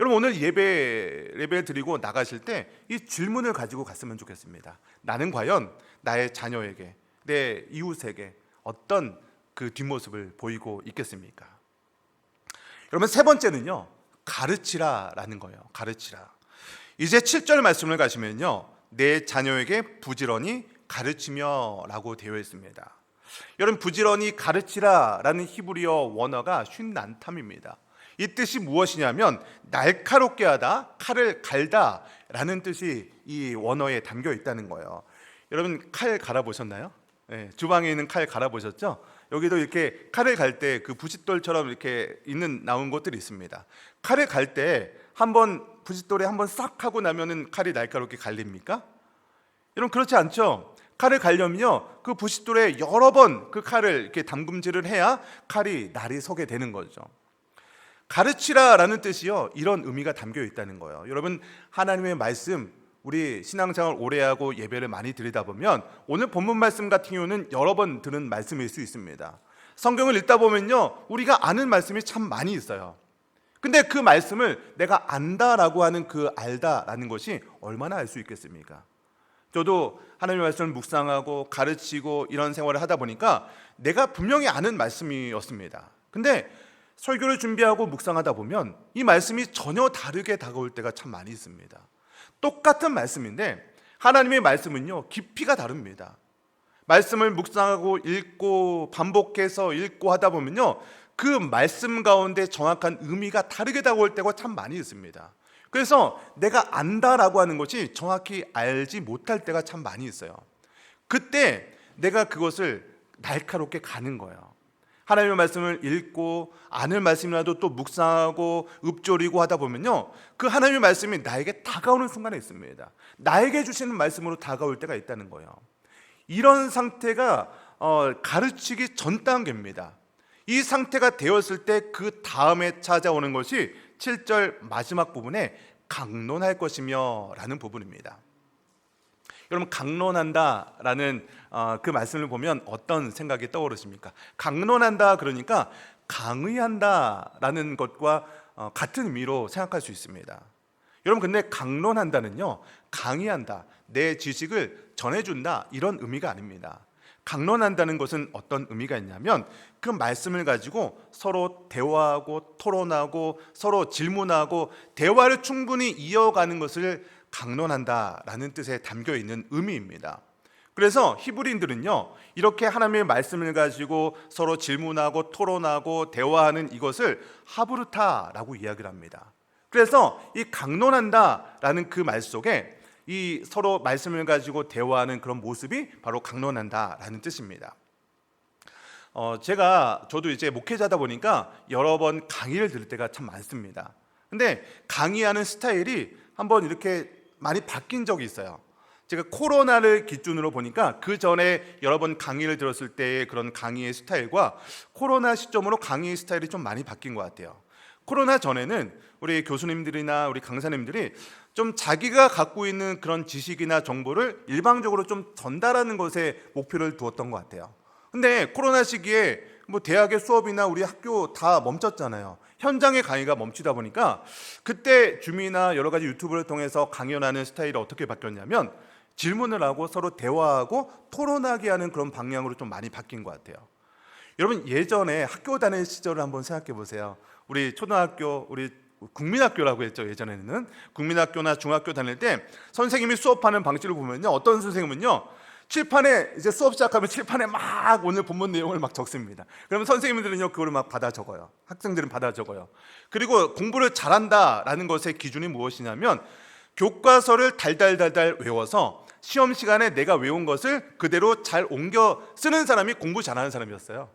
여러분 오늘 예배 드리고 나가실 때 이 질문을 가지고 갔으면 좋겠습니다. 나는 과연 나의 자녀에게, 내 이웃에게 어떤 그 뒷모습을 보이고 있겠습니까? 여러분 세 번째는요, 가르치라라는 거예요. 가르치라. 이제 7절 말씀을 가시면요, 내 자녀에게 부지런히 가르치며라고 되어 있습니다. 여러분 부지런히 가르치라라는 히브리어 원어가 쉰난탐입니다. 이 뜻이 무엇이냐면 날카롭게 하다, 칼을 갈다라는 뜻이 이 원어에 담겨 있다는 거예요. 여러분 칼 갈아보셨나요? 네, 주방에 있는 칼 갈아보셨죠? 여기도 이렇게 칼을 갈 때 그 부싯돌처럼 이렇게 나온 것들이 있습니다. 칼을 갈 때 한번 부싯돌에 한번 싹 하고 나면은 칼이 날카롭게 갈립니까? 여러분 그렇지 않죠? 칼을 갈려면요, 그 부싯돌에 여러 번 그 칼을 이렇게 담금질을 해야 칼이 날이 서게 되는 거죠. 가르치라라는 뜻이요, 이런 의미가 담겨 있다는 거예요. 여러분 하나님의 말씀, 우리 신앙생활 오래 하고 예배를 많이 드리다 보면 오늘 본문 말씀 같은 경우는 여러 번 들은 말씀일 수 있습니다. 성경을 읽다 보면요, 우리가 아는 말씀이 참 많이 있어요. 근데 그 말씀을 내가 안다라고 하는 그 알다라는 것이 얼마나 알 수 있겠습니까? 저도 하나님의 말씀을 묵상하고 가르치고 이런 생활을 하다 보니까 내가 분명히 아는 말씀이었습니다. 근데 설교를 준비하고 묵상하다 보면 이 말씀이 전혀 다르게 다가올 때가 참 많이 있습니다. 똑같은 말씀인데 하나님의 말씀은요, 깊이가 다릅니다. 말씀을 묵상하고 읽고 반복해서 읽고 하다 보면요, 그 말씀 가운데 정확한 의미가 다르게 다가올 때가 참 많이 있습니다. 그래서 내가 안다라고 하는 것이 정확히 알지 못할 때가 참 많이 있어요. 그때 내가 그것을 날카롭게 가는 거예요. 하나님의 말씀을 읽고 아는 말씀이라도 또 묵상하고 읊조리고 하다 보면요, 그 하나님의 말씀이 나에게 다가오는 순간에 있습니다. 나에게 주시는 말씀으로 다가올 때가 있다는 거예요. 이런 상태가 가르치기 전 단계입니다. 이 상태가 되었을 때 그 다음에 찾아오는 것이 7절 마지막 부분에 강론할 것이며 라는 부분입니다. 여러분 강론한다라는 그 말씀을 보면 어떤 생각이 떠오르십니까? 강론한다 그러니까 강의한다라는 것과 같은 의미로 생각할 수 있습니다. 여러분 근데 강론한다는요, 강의한다, 내 지식을 전해준다 이런 의미가 아닙니다. 강론한다는 것은 어떤 의미가 있냐면 그 말씀을 가지고 서로 대화하고 토론하고 서로 질문하고 대화를 충분히 이어가는 것을 강론한다라는 뜻에 담겨 있는 의미입니다. 그래서 히브리인들은요, 이렇게 하나님의 말씀을 가지고 서로 질문하고 토론하고 대화하는 이것을 하브르타라고 이야기를 합니다. 그래서 이 강론한다라는 그 말 속에 이 서로 말씀을 가지고 대화하는 그런 모습이 바로 강론한다라는 뜻입니다. 저도 이제 목회자다 보니까 여러 번 강의를 들을 때가 참 많습니다. 근데 강의하는 스타일이 한번 이렇게 많이 바뀐 적이 있어요. 제가 코로나를 기준으로 보니까 그 전에 여러 번 강의를 들었을 때의 그런 강의의 스타일과 코로나 시점으로 강의의 스타일이 좀 많이 바뀐 것 같아요. 코로나 전에는 우리 교수님들이나 우리 강사님들이 좀 자기가 갖고 있는 그런 지식이나 정보를 일방적으로 좀 전달하는 것에 목표를 두었던 것 같아요. 근데 코로나 시기에 뭐 대학의 수업이나 우리 학교 다 멈췄잖아요. 현장의 강의가 멈추다 보니까 그때 줌이나 여러 가지 유튜브를 통해서 강연하는 스타일이 어떻게 바뀌었냐면 질문을 하고 서로 대화하고 토론하게 하는 그런 방향으로 좀 많이 바뀐 것 같아요. 여러분 예전에 학교 다닐 시절을 한번 생각해 보세요. 우리 초등학교, 우리 국민학교라고 했죠. 예전에는 국민학교나 중학교 다닐 때 선생님이 수업하는 방식을 보면요, 어떤 선생님은요, 칠판에 이제 수업 시작하면 칠판에 막 오늘 본문 내용을 막 적습니다. 그러면 선생님들은요 그거를 막 받아 적어요. 학생들은 받아 적어요. 그리고 공부를 잘한다라는 것의 기준이 무엇이냐면 교과서를 달달달달 외워서 시험 시간에 내가 외운 것을 그대로 잘 옮겨 쓰는 사람이 공부 잘하는 사람이었어요.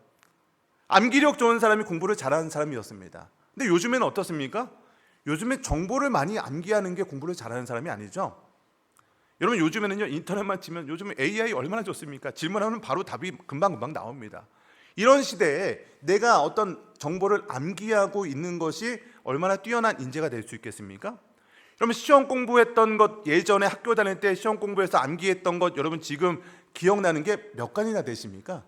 암기력 좋은 사람이 공부를 잘하는 사람이었습니다. 근데 요즘에는 어떻습니까? 요즘에 정보를 많이 암기하는 게 공부를 잘하는 사람이 아니죠. 여러분 요즘에는요, 인터넷만 치면 요즘 AI 얼마나 좋습니까? 질문하면 바로 답이 금방금방 나옵니다. 이런 시대에 내가 어떤 정보를 암기하고 있는 것이 얼마나 뛰어난 인재가 될 수 있겠습니까? 여러분 시험 공부했던 것, 예전에 학교 다닐 때 시험 공부해서 암기했던 것 여러분 지금 기억나는 게 몇 간이나 되십니까?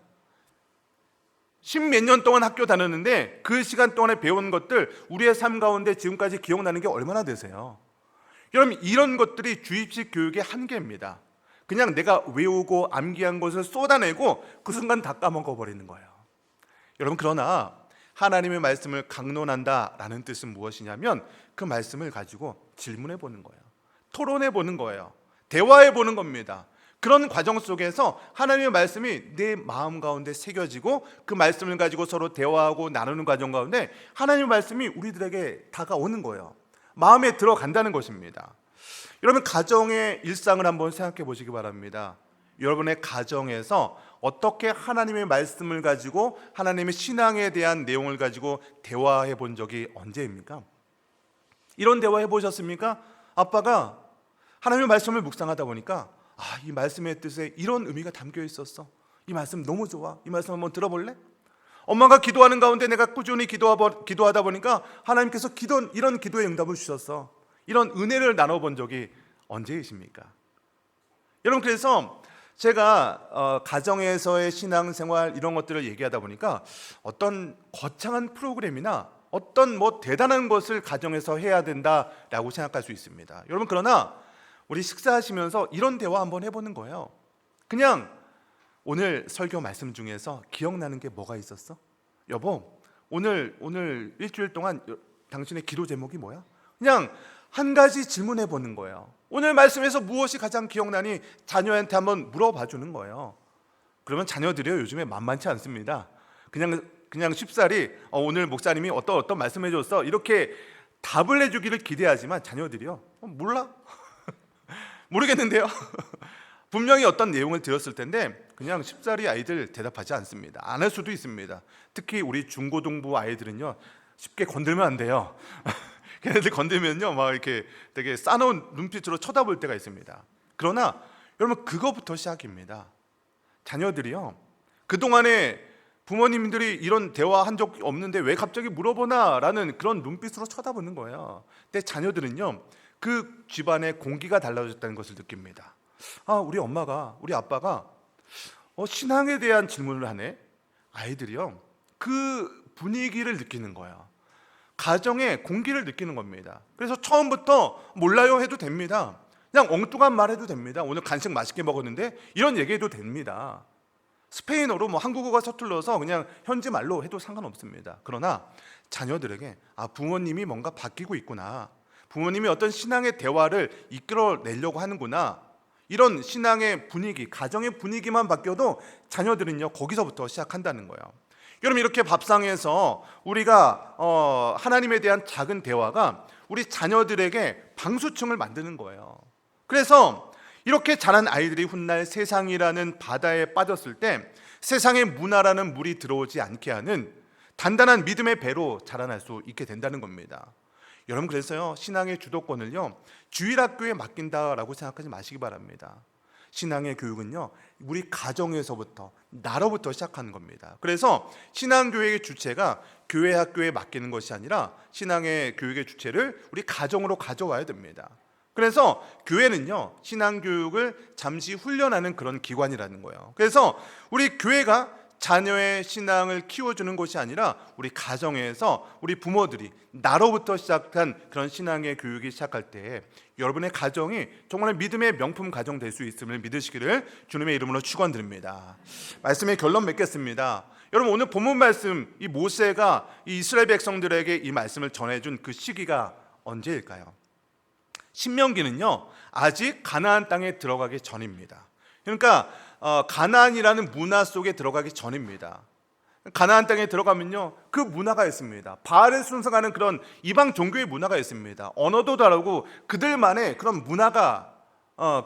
십몇 년 동안 학교 다녔는데 그 시간 동안에 배운 것들 우리의 삶 가운데 지금까지 기억나는 게 얼마나 되세요? 여러분, 이런 것들이 주입식 교육의 한계입니다. 그냥 내가 외우고 암기한 것을 쏟아내고 그 순간 다 까먹어 버리는 거예요. 여러분, 그러나 하나님의 말씀을 강론한다라는 뜻은 무엇이냐면 그 말씀을 가지고 질문해 보는 거예요. 토론해 보는 거예요. 대화해 보는 겁니다. 그런 과정 속에서 하나님의 말씀이 내 마음 가운데 새겨지고 그 말씀을 가지고 서로 대화하고 나누는 과정 가운데 하나님의 말씀이 우리들에게 다가오는 거예요. 마음에 들어간다는 것입니다. 여러분, 가정의 일상을 한번 생각해 보시기 바랍니다. 여러분의 가정에서 어떻게 하나님의 말씀을 가지고 하나님의 신앙에 대한 내용을 가지고 대화해 본 적이 언제입니까? 이런 대화 해보셨습니까? 아빠가 하나님의 말씀을 묵상하다 보니까 이 말씀의 뜻에 이런 의미가 담겨 있었어. 이 말씀 너무 좋아. 이 말씀 한번 들어볼래? 엄마가 기도하는 가운데 내가 꾸준히 기도하다 보니까 하나님께서 이런 기도의 응답을 주셨어. 이런 은혜를 나눠본 적이 언제이십니까? 여러분, 그래서 제가 가정에서의 신앙생활 이런 것들을 얘기하다 보니까 어떤 거창한 프로그램이나 어떤 대단한 것을 가정에서 해야 된다라고 생각할 수 있습니다. 여러분, 그러나 우리 식사하시면서 이런 대화 한번 해보는 거예요. 그냥 오늘 설교 말씀 중에서 기억나는 게 뭐가 있었어? 여보, 오늘 일주일 동안 당신의 기도 제목이 뭐야? 그냥 한 가지 질문해 보는 거예요. 오늘 말씀에서 무엇이 가장 기억나니? 자녀한테 한번 물어봐 주는 거예요. 그러면 자녀들이 요즘에 만만치 않습니다. 그냥 쉽사리 오늘 목사님이 어떤 말씀해 줬어, 이렇게 답을 해주기를 기대하지만 자녀들이요, 몰라? 모르겠는데요. 분명히 어떤 내용을 들었을 텐데 그냥 쉽사리 아이들 대답하지 않습니다. 안 할 수도 있습니다. 특히 우리 중고등부 아이들은요, 쉽게 건들면 안 돼요. 걔네들 건들면요, 막 이렇게 되게 싸놓은 눈빛으로 쳐다볼 때가 있습니다. 그러나 여러분, 그거부터 시작입니다. 자녀들이요, 그동안에 부모님들이 이런 대화한 적 없는데 왜 갑자기 물어보나 라는 그런 눈빛으로 쳐다보는 거예요. 근데 자녀들은요, 그 집안의 공기가 달라졌다는 것을 느낍니다. 우리 엄마가, 우리 아빠가 신앙에 대한 질문을 하네. 아이들이요, 그 분위기를 느끼는 거예요. 가정의 공기를 느끼는 겁니다. 그래서 처음부터 몰라요 해도 됩니다. 그냥 엉뚱한 말 해도 됩니다. 오늘 간식 맛있게 먹었는데 이런 얘기해도 됩니다. 스페인어로 한국어가 서툴러서 그냥 현지 말로 해도 상관없습니다. 그러나 자녀들에게 부모님이 뭔가 바뀌고 있구나, 부모님이 어떤 신앙의 대화를 이끌어내려고 하는구나, 이런 신앙의 분위기, 가정의 분위기만 바뀌어도 자녀들은요, 거기서부터 시작한다는 거예요. 여러분, 이렇게 밥상에서 우리가 하나님에 대한 작은 대화가 우리 자녀들에게 방수층을 만드는 거예요. 그래서 이렇게 자란 아이들이 훗날 세상이라는 바다에 빠졌을 때 세상의 문화라는 물이 들어오지 않게 하는 단단한 믿음의 배로 자라날 수 있게 된다는 겁니다. 여러분, 그래서요, 신앙의 주도권을요, 주일학교에 맡긴다라고 생각하지 마시기 바랍니다. 신앙의 교육은요, 우리 가정에서부터, 나로부터 시작하는 겁니다. 그래서 신앙교육의 주체가 교회 학교에 맡기는 것이 아니라 신앙의 교육의 주체를 우리 가정으로 가져와야 됩니다. 그래서 교회는요, 신앙교육을 잠시 훈련하는 그런 기관이라는 거예요. 그래서 우리 교회가 자녀의 신앙을 키워주는 것이 아니라 우리 가정에서 우리 부모들이 나로부터 시작한 그런 신앙의 교육이 시작할 때 여러분의 가정이 정말 믿음의 명품 가정 될 수 있음을 믿으시기를 주님의 이름으로 축원드립니다. 말씀의 결론 맺겠습니다. 여러분, 오늘 본문 말씀, 이 모세가 이 이스라엘 백성들에게 이 말씀을 전해준 그 시기가 언제일까요? 신명기는요, 아직 가나안 땅에 들어가기 전입니다. 그러니까 가나안이라는 문화 속에 들어가기 전입니다. 가나안 땅에 들어가면요, 그 문화가 있습니다. 바알을 순종하는 그런 이방 종교의 문화가 있습니다. 언어도 다르고 그들만의 그런 문화가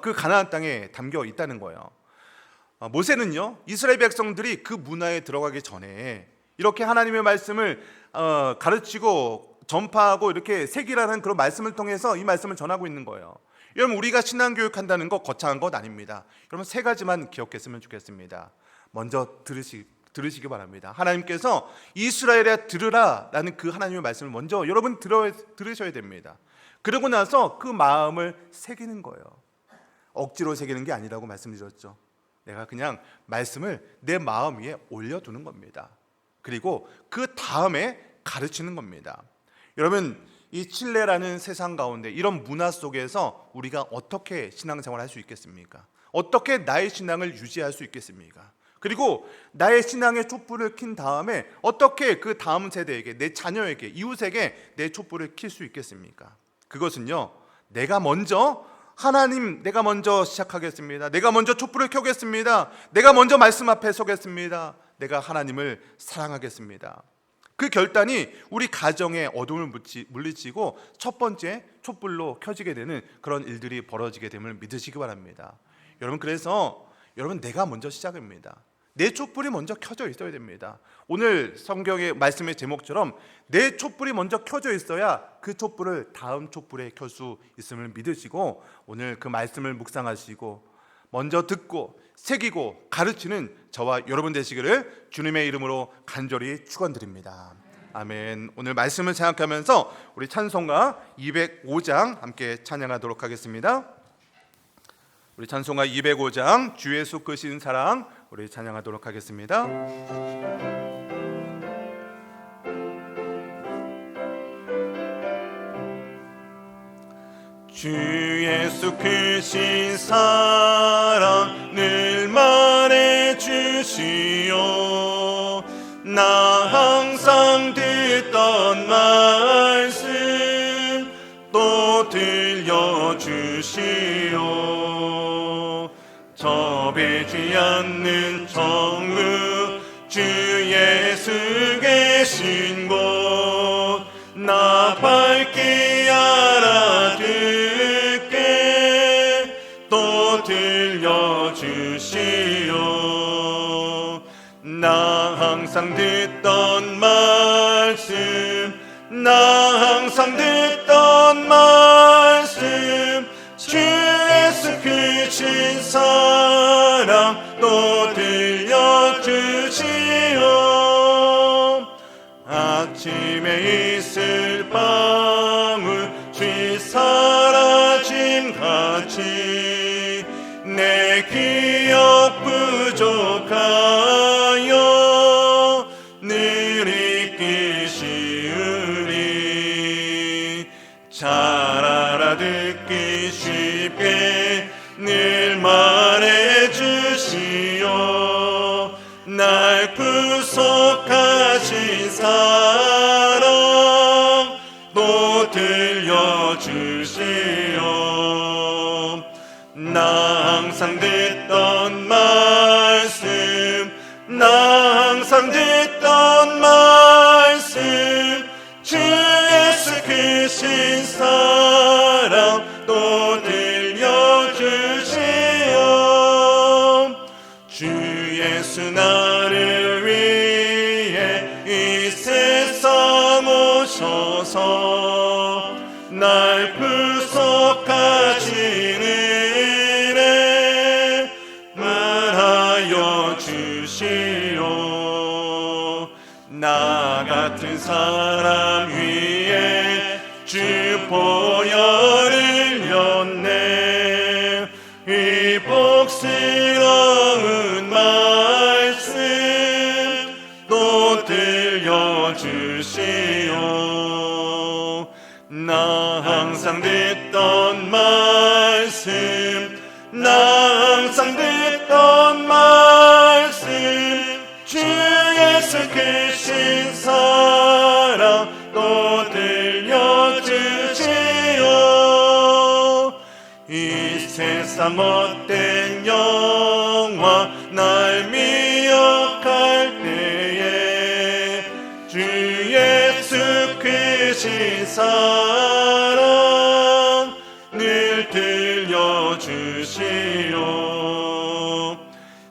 그 가나안 땅에 담겨 있다는 거예요. 모세는요, 이스라엘 백성들이 그 문화에 들어가기 전에 이렇게 하나님의 말씀을 가르치고 전파하고 이렇게 새기라는 그런 말씀을 통해서 이 말씀을 전하고 있는 거예요. 여러분, 우리가 신앙교육한다는 거 거창한 것 아닙니다. 여러분, 세 가지만 기억했으면 좋겠습니다. 먼저 들으시기 바랍니다. 하나님께서 이스라엘에 들으라 라는 그 하나님의 말씀을 먼저 여러분 들으셔야 됩니다. 그러고 나서 그 마음을 새기는 거예요. 억지로 새기는 게 아니라고 말씀드렸죠. 내가 그냥 말씀을 내 마음 위에 올려두는 겁니다. 그리고 그 다음에 가르치는 겁니다. 여러분, 이 칠레라는 세상 가운데 이런 문화 속에서 우리가 어떻게 신앙생활을 할 수 있겠습니까? 어떻게 나의 신앙을 유지할 수 있겠습니까? 그리고 나의 신앙의 촛불을 킨 다음에 어떻게 그 다음 세대에게, 내 자녀에게, 이웃에게 내 촛불을 킬 수 있겠습니까? 그것은요, 내가 먼저 하나님, 내가 먼저 시작하겠습니다. 내가 먼저 촛불을 켜겠습니다. 내가 먼저 말씀 앞에 서겠습니다. 내가 하나님을 사랑하겠습니다. 그 결단이 우리 가정의 어둠을 물리치고 첫 번째 촛불로 켜지게 되는 그런 일들이 벌어지게 됨을 믿으시기 바랍니다. 여러분, 그래서 여러분, 내가 먼저 시작입니다. 내 촛불이 먼저 켜져 있어야 됩니다. 오늘 성경의 말씀의 제목처럼 내 촛불이 먼저 켜져 있어야 그 촛불을 다음 촛불에 켤 수 있음을 믿으시고, 오늘 그 말씀을 묵상하시고 먼저 듣고 새기고 가르치는 저와 여러분 되시기를 주님의 이름으로 간절히 축원드립니다. 아멘. 오늘 말씀을 생각하면서 우리 찬송가 205장 함께 찬양하도록 하겠습니다. 우리 찬송가 205장 주 예수 크신 사랑 우리 찬양하도록 하겠습니다. 주 예수 크신 사랑 늘 말해 주시오. 나 항상 듣던 말씀 또 들려주시오. 접해지 않는 정무 주 예수 계신 곳 나 밝게 알아듣게 또 들려주시오. 나 항상 듣던 말씀 나 항상 듣던 말씀 주 예수 크신 사랑 또 들려주시오. 아침에 이슬 방울 주 사라짐 같이 내 기억 부족하여 늘 잊기 쉬우니 잘 알아듣기 쉽게 늘 말해주시오. 날 구속하신 사랑 또 들려주시오. 나 항상 듣던 말씀 나 항상 듣던 말씀 주 예수 크신 사랑 또 들려주시오. 주 예수 나를 위해 이 세상 오셔서 날 구속하시는 은혜 말하여 주시오. 나 같은 사람 위에 주 보혈을 흘렸네. 이 복스러운 말씀 또 들려주시오. 나 항상 듣던 말씀 나 항상 듣던 말씀 주 예수 크신 사랑 또 들려주시오. 이 세상 못된 영화 날 미혹할 때에 주 예수 크신 사랑 늘 들려주시오.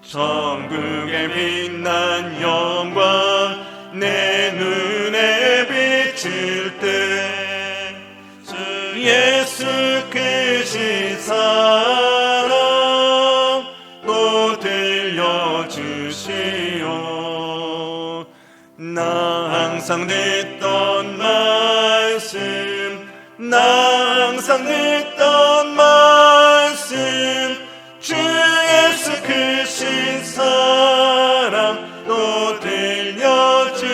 천국의 빛난 영광 내 눈에 비칠 때 주 예수 크신 사랑 또 들려주시오. 나 항상 듣던 말씀 나 항상 듣던 말씀 주 예수 크신 사랑 또 들려주시오.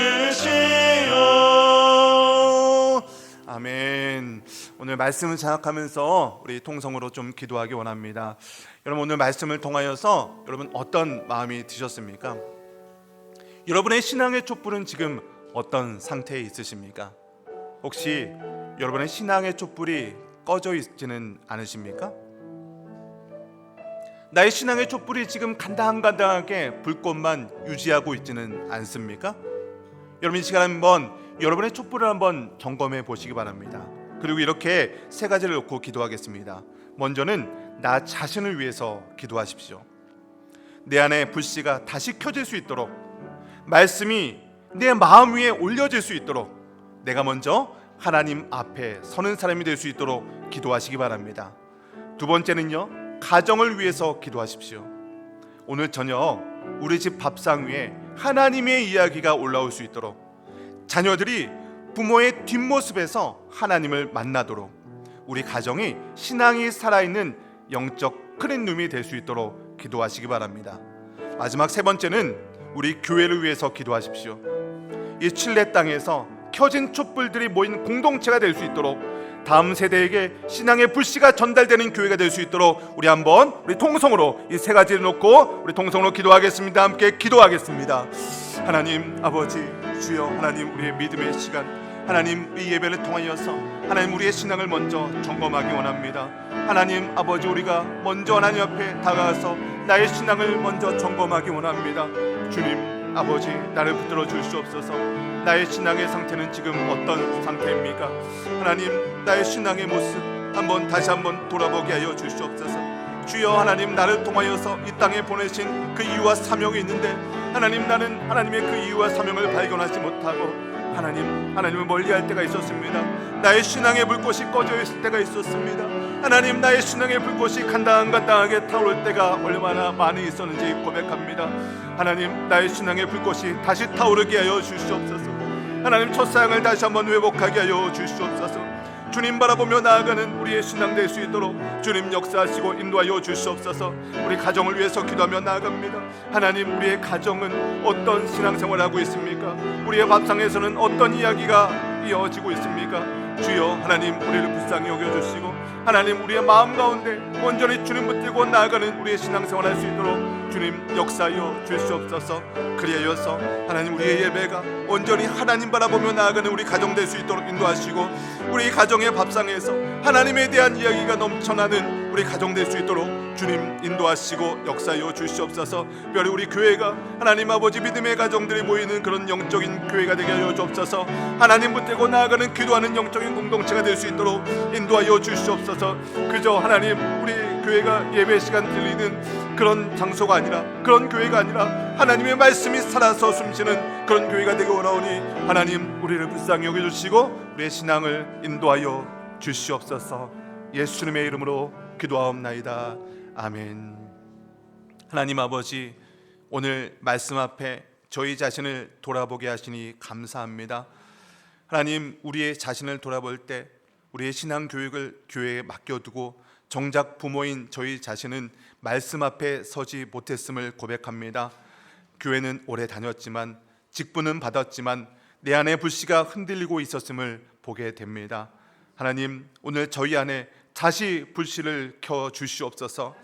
말씀을 생각하면서 우리 통성으로 좀 기도하기 원합니다. 여러분, 오늘 말씀을 통하여서 여러분 어떤 마음이 드셨습니까? 여러분의 신앙의 촛불은 지금 어떤 상태에 있으십니까? 혹시 여러분의 신앙의 촛불이 꺼져 있지는 않으십니까? 나의 신앙의 촛불이 지금 간당간당하게 불꽃만 유지하고 있지는 않습니까? 여러분, 이 시간 한번 여러분의 촛불을 한번 점검해 보시기 바랍니다. 그리고 이렇게 세 가지를 놓고 기도하겠습니다. 먼저는 나 자신을 위해서 기도하십시오. 내 안에 불씨가 다시 켜질 수 있도록, 말씀이 내 마음 위에 올려질 수 있도록 내가 먼저 하나님 앞에 서는 사람이 될 수 있도록 기도하시기 바랍니다. 두 번째는요, 가정을 위해서 기도하십시오. 오늘 저녁 우리 집 밥상 위에 하나님의 이야기가 올라올 수 있도록, 자녀들이 부모의 뒷모습에서 하나님을 만나도록, 우리 가정이 신앙이 살아있는 영적 크랜룸이 될 수 있도록 기도하시기 바랍니다. 마지막 세 번째는 우리 교회를 위해서 기도하십시오. 이 칠레 땅에서 켜진 촛불들이 모인 공동체가 될 수 있도록, 다음 세대에게 신앙의 불씨가 전달되는 교회가 될 수 있도록 우리 한번 우리 통성으로 이 세 가지를 놓고 우리 통성으로 기도하겠습니다. 함께 기도하겠습니다. 하나님 아버지, 주여, 하나님 우리의 믿음의 시간, 하나님 이 예배를 통하여서 하나님 우리의 신앙을 먼저 점검하기 원합니다. 하나님 아버지, 우리가 먼저 하나님 앞에 다가가서 나의 신앙을 먼저 점검하기 원합니다. 주님 아버지, 나를 붙들어 주시옵소서. 나의 신앙의 상태는 지금 어떤 상태입니까? 하나님, 나의 신앙의 모습 다시 한번 돌아보게 하여 주시옵소서. 주여, 하나님 나를 통하여서 이 땅에 보내신 그 이유와 사명이 있는데, 하나님 나는 하나님의 그 이유와 사명을 발견하지 못하고 하나님을 멀리할 때가 있었습니다. 나의 신앙의 불꽃이 꺼져 있을 때가 있었습니다. 하나님, 나의 신앙의 불꽃이 간당간당하게 타오를 때가 얼마나 많이 있었는지 고백합니다. 하나님, 나의 신앙의 불꽃이 다시 타오르게 하여 주시옵소서. 하나님, 첫사랑을 다시 한번 회복하게 하여 주시옵소서. 주님 바라보며 나아가는 우리의 신앙 될 수 있도록 주님 역사하시고 인도하여 주시옵소서. 우리 가정을 위해서 기도하며 나아갑니다. 하나님, 우리의 가정은 어떤 신앙생활을 하고 있습니까? 우리의 밥상에서는 어떤 이야기가 이어지고 있습니까? 주여, 하나님 우리를 불쌍히 여겨주시고, 하나님 우리의 마음 가운데 온전히 주님 붙들고 나아가는 우리의 신앙생활 할 수 있도록 주님 역사하여 주시옵소서. 그리하여서 하나님 우리의 예배가 온전히 하나님 바라보며 나아가는 우리 가정 될 수 있도록 인도하시고, 우리 가정의 밥상에서 하나님에 대한 이야기가 넘쳐나는 우리 가정 될 수 있도록 주님 인도하시고 역사하여 주시옵소서. 특별히 우리 교회가 하나님 아버지 믿음의 가정들이 모이는 그런 영적인 교회가 되게 하여 주옵소서. 하나님 붙들고 나아가는 기도하는 영적인 공동체가 될 수 있도록 인도하여 주시옵소서. 그저 하나님 우리 교회가 예배 시간 들리는 그런 장소가 아니라, 그런 교회가 아니라 하나님의 말씀이 살아서 숨쉬는 그런 교회가 되게 원하오니, 하나님 우리를 불쌍히 여겨주시고 우리의 신앙을 인도하여 주시옵소서. 예수님의 이름으로 기도하옵나이다. 아멘. 하나님 아버지, 오늘 말씀 앞에 저희 자신을 돌아보게 하시니 감사합니다. 하나님, 우리의 자신을 돌아볼 때 우리의 신앙 교육을 교회에 맡겨두고 정작 부모인 저희 자신은 말씀 앞에 서지 못했음을 고백합니다. 교회는 오래 다녔지만, 직분은 받았지만 내 안에 불씨가 흔들리고 있었음을 보게 됩니다. 하나님, 오늘 저희 안에 다시 불씨를 켜 주시옵소서.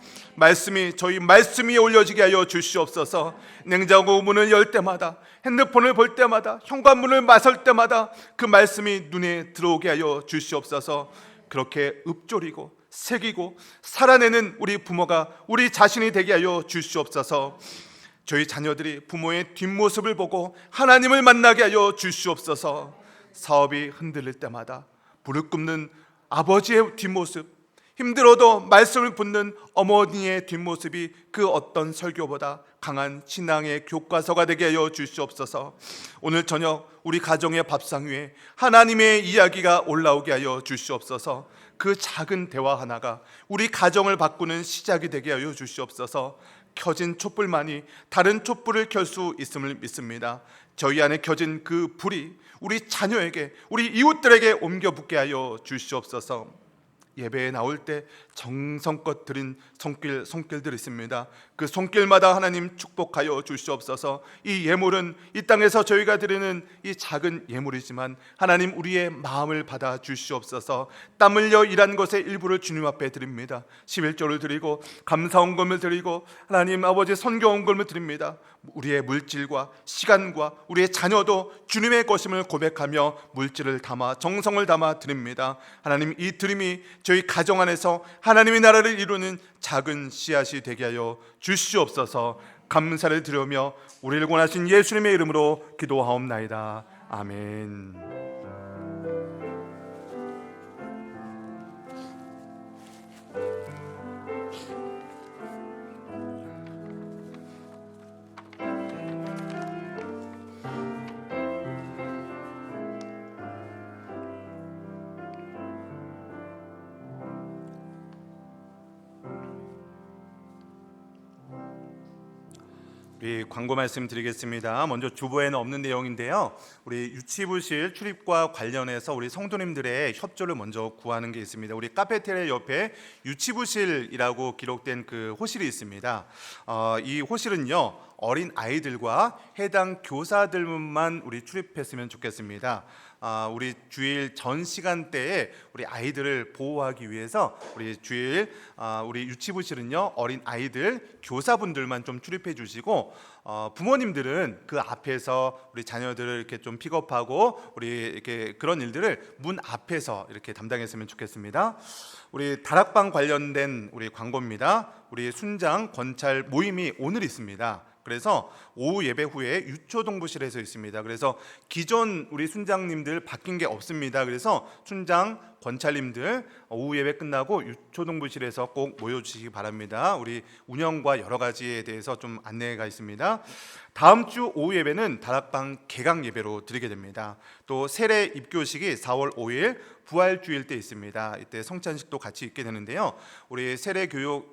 저희 말씀이 올려지게 하여 주시옵소서. 냉장고 문을 열 때마다, 핸드폰을 볼 때마다, 현관문을 맞설 때마다 그 말씀이 눈에 들어오게 하여 주시옵소서. 그렇게 읊조리고 새기고 살아내는 우리 부모가 우리 자신이 되게 하여 주시옵소서. 저희 자녀들이 부모의 뒷모습을 보고 하나님을 만나게 하여 주시옵소서. 사업이 흔들릴 때마다 불을 굽는 아버지의 뒷모습, 힘들어도 말씀을 붙는 어머니의 뒷모습이 그 어떤 설교보다 강한 신앙의 교과서가 되게 하여 주시옵소서. 오늘 저녁 우리 가정의 밥상 위에 하나님의 이야기가 올라오게 하여 주시옵소서. 그 작은 대화 하나가 우리 가정을 바꾸는 시작이 되게 하여 주시옵소서. 켜진 촛불만이 다른 촛불을 켤 수 있음을 믿습니다. 저희 안에 켜진 그 불이 우리 자녀에게, 우리 이웃들에게 옮겨 붙게 하여 주시옵소서. 예배에 나올 때 정성껏 드린 손길들 있습니다. 그 손길마다 하나님 축복하여 주시옵소서. 이 예물은 이 땅에서 저희가 드리는 이 작은 예물이지만 하나님 우리의 마음을 받아 주시옵소서. 땀 흘려 일한 것의 일부를 주님 앞에 드립니다. 11조를 드리고 감사원금을 드리고 하나님 아버지 선교원금을 드립니다. 우리의 물질과 시간과 우리의 자녀도 주님의 것임을 고백하며 물질을 담아 정성을 담아 드립니다. 하나님 이 드림이 저희 가정 안에서 하나님의 나라를 이루는 작은 씨앗이 되게 하여 주시옵소서. 감사를 드리며 우리를 구원하신 예수님의 이름으로 기도하옵나이다. 아멘. 우리 광고 말씀 드리겠습니다. 먼저 주보에는 없는 내용인데요. 우리 유치부실 출입과 관련해서 우리 성도님들의 협조를 먼저 구하는 게 있습니다. 우리 카페테리아 옆에 유치부실이라고 기록된 그 호실이 있습니다. 이 호실은요, 어린 아이들과 해당 교사들만 우리 출입했으면 좋겠습니다. 우리 주일 전 시간대에 우리 아이들을 보호하기 위해서 우리 주일 우리 유치부실은요, 어린 아이들 교사분들만 좀 출입해 주시고 부모님들은 그 앞에서 우리 자녀들을 이렇게 좀 픽업하고 우리 이렇게 그런 일들을 문 앞에서 이렇게 담당했으면 좋겠습니다. 우리 다락방 관련된 우리 광고입니다. 우리 순장 권찰 모임이 오늘 있습니다. 그래서 오후 예배 후에 유초동부실에서 있습니다. 그래서 기존 우리 순장님들 바뀐 게 없습니다. 그래서 순장 권찰님들 오후 예배 끝나고 유초동부실에서 꼭 모여주시기 바랍니다. 우리 운영과 여러 가지에 대해서 좀 안내가 있습니다. 다음 주 오후 예배는 다락방 개강 예배로 드리게 됩니다. 또 세례 입교식이 4월 5일 부활주일 때 있습니다. 이때 성찬식도 같이 있게 되는데요. 우리 세례 교육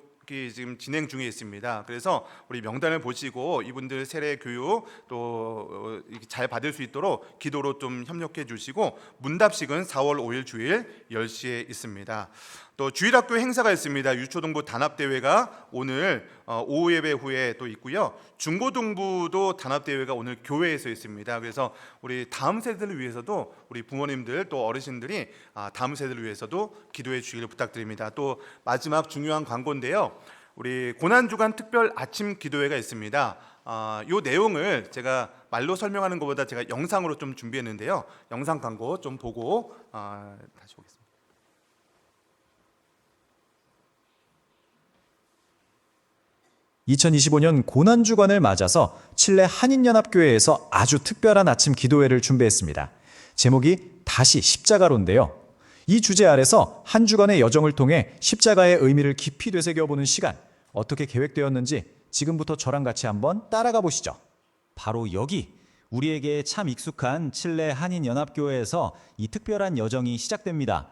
지금 진행 중에 있습니다. 그래서 우리 명단을 보시고 이분들 세례 교육 또 잘 받을 수 있도록 기도로 좀 협력해 주시고, 문답식은 4월 5일 주일 10시에 있습니다. 또 주일학교 행사가 있습니다. 유초동부 단합대회가 오늘 오후 예배 후에 또 있고요. 중고동부도 단합대회가 오늘 교회에서 있습니다. 그래서 우리 다음 세대를 위해서도 우리 부모님들 또 어르신들이 다음 세대를 위해서도 기도해 주시기를 부탁드립니다. 또 마지막 중요한 광고인데요. 우리 고난주간 특별 아침 기도회가 있습니다. 이 내용을 제가 말로 설명하는 것보다 제가 영상으로 좀 준비했는데요. 영상 광고 좀 보고 다시 보겠습니다. 2025년 고난주간을 맞아서 칠레 한인연합교회에서 아주 특별한 아침 기도회를 준비했습니다. 제목이 다시 십자가로인데요. 이 주제 아래서 한 주간의 여정을 통해 십자가의 의미를 깊이 되새겨보는 시간, 어떻게 계획되었는지 지금부터 저랑 같이 한번 따라가 보시죠. 바로 여기 우리에게 참 익숙한 칠레 한인연합교회에서 이 특별한 여정이 시작됩니다.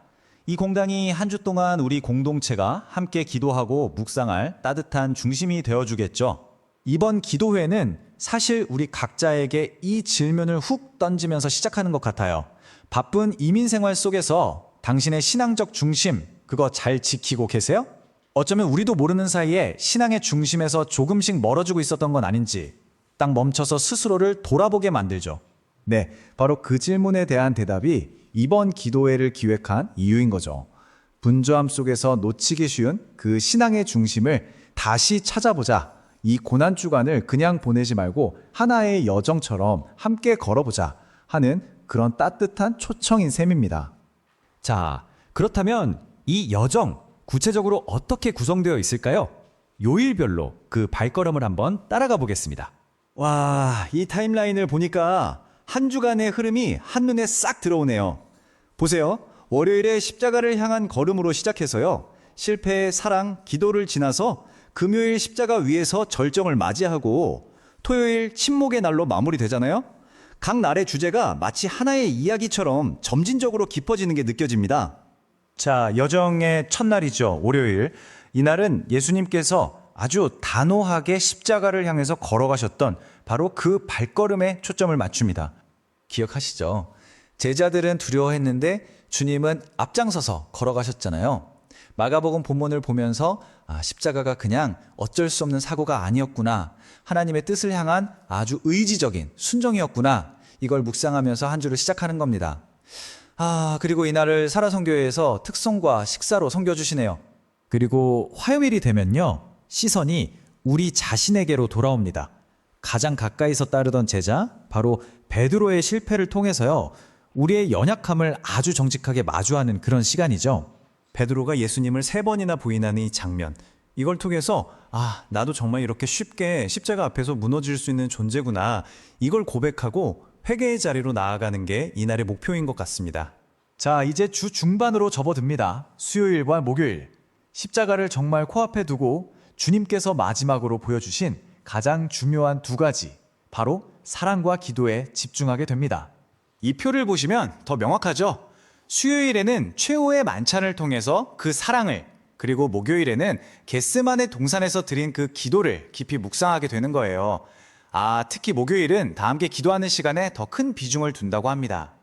이 공당이 한 주 동안 우리 공동체가 함께 기도하고 묵상할 따뜻한 중심이 되어주겠죠. 이번 기도회는 사실 우리 각자에게 이 질문을 훅 던지면서 시작하는 것 같아요. 바쁜 이민 생활 속에서 당신의 신앙적 중심, 그거 잘 지키고 계세요? 어쩌면 우리도 모르는 사이에 신앙의 중심에서 조금씩 멀어지고 있었던 건 아닌지 딱 멈춰서 스스로를 돌아보게 만들죠. 네, 바로 그 질문에 대한 대답이 이번 기도회를 기획한 이유인 거죠. 분주함 속에서 놓치기 쉬운 그 신앙의 중심을 다시 찾아보자. 이 고난주간을 그냥 보내지 말고 하나의 여정처럼 함께 걸어보자 하는 그런 따뜻한 초청인 셈입니다. 자, 그렇다면 이 여정 구체적으로 어떻게 구성되어 있을까요? 요일별로 그 발걸음을 한번 따라가 보겠습니다. 와, 이 타임라인을 보니까 한 주간의 흐름이 한눈에 싹 들어오네요. 보세요. 월요일에 십자가를 향한 걸음으로 시작해서요. 실패의 사랑, 기도를 지나서 금요일 십자가 위에서 절정을 맞이하고 토요일 침묵의 날로 마무리되잖아요. 각 날의 주제가 마치 하나의 이야기처럼 점진적으로 깊어지는 게 느껴집니다. 자, 여정의 첫날이죠. 월요일. 이날은 예수님께서 아주 단호하게 십자가를 향해서 걸어가셨던 바로 그 발걸음에 초점을 맞춥니다. 기억하시죠? 제자들은 두려워했는데 주님은 앞장서서 걸어가셨잖아요. 마가복음 본문을 보면서 십자가가 그냥 어쩔 수 없는 사고가 아니었구나. 하나님의 뜻을 향한 아주 의지적인 순종이었구나. 이걸 묵상하면서 한 주를 시작하는 겁니다. 그리고 이날을 살아선교회에서 특송과 식사로 섬겨주시네요. 그리고 화요일이 되면요, 시선이 우리 자신에게로 돌아옵니다. 가장 가까이서 따르던 제자, 바로 베드로의 실패를 통해서요, 우리의 연약함을 아주 정직하게 마주하는 그런 시간이죠. 베드로가 예수님을 3번이나 부인하는 이 장면, 이걸 통해서 나도 정말 이렇게 쉽게 십자가 앞에서 무너질 수 있는 존재구나, 이걸 고백하고 회개의 자리로 나아가는 게 이날의 목표인 것 같습니다. 자, 이제 주 중반으로 접어듭니다. 수요일과 목요일, 십자가를 정말 코앞에 두고 주님께서 마지막으로 보여주신 가장 중요한 2가지, 바로 사랑과 기도에 집중하게 됩니다. 이 표를 보시면 더 명확하죠? 수요일에는 최후의 만찬을 통해서 그 사랑을, 그리고 목요일에는 겟세마네 동산에서 드린 그 기도를 깊이 묵상하게 되는 거예요. 특히 목요일은 다 함께 기도하는 시간에 더 큰 비중을 둔다고 합니다.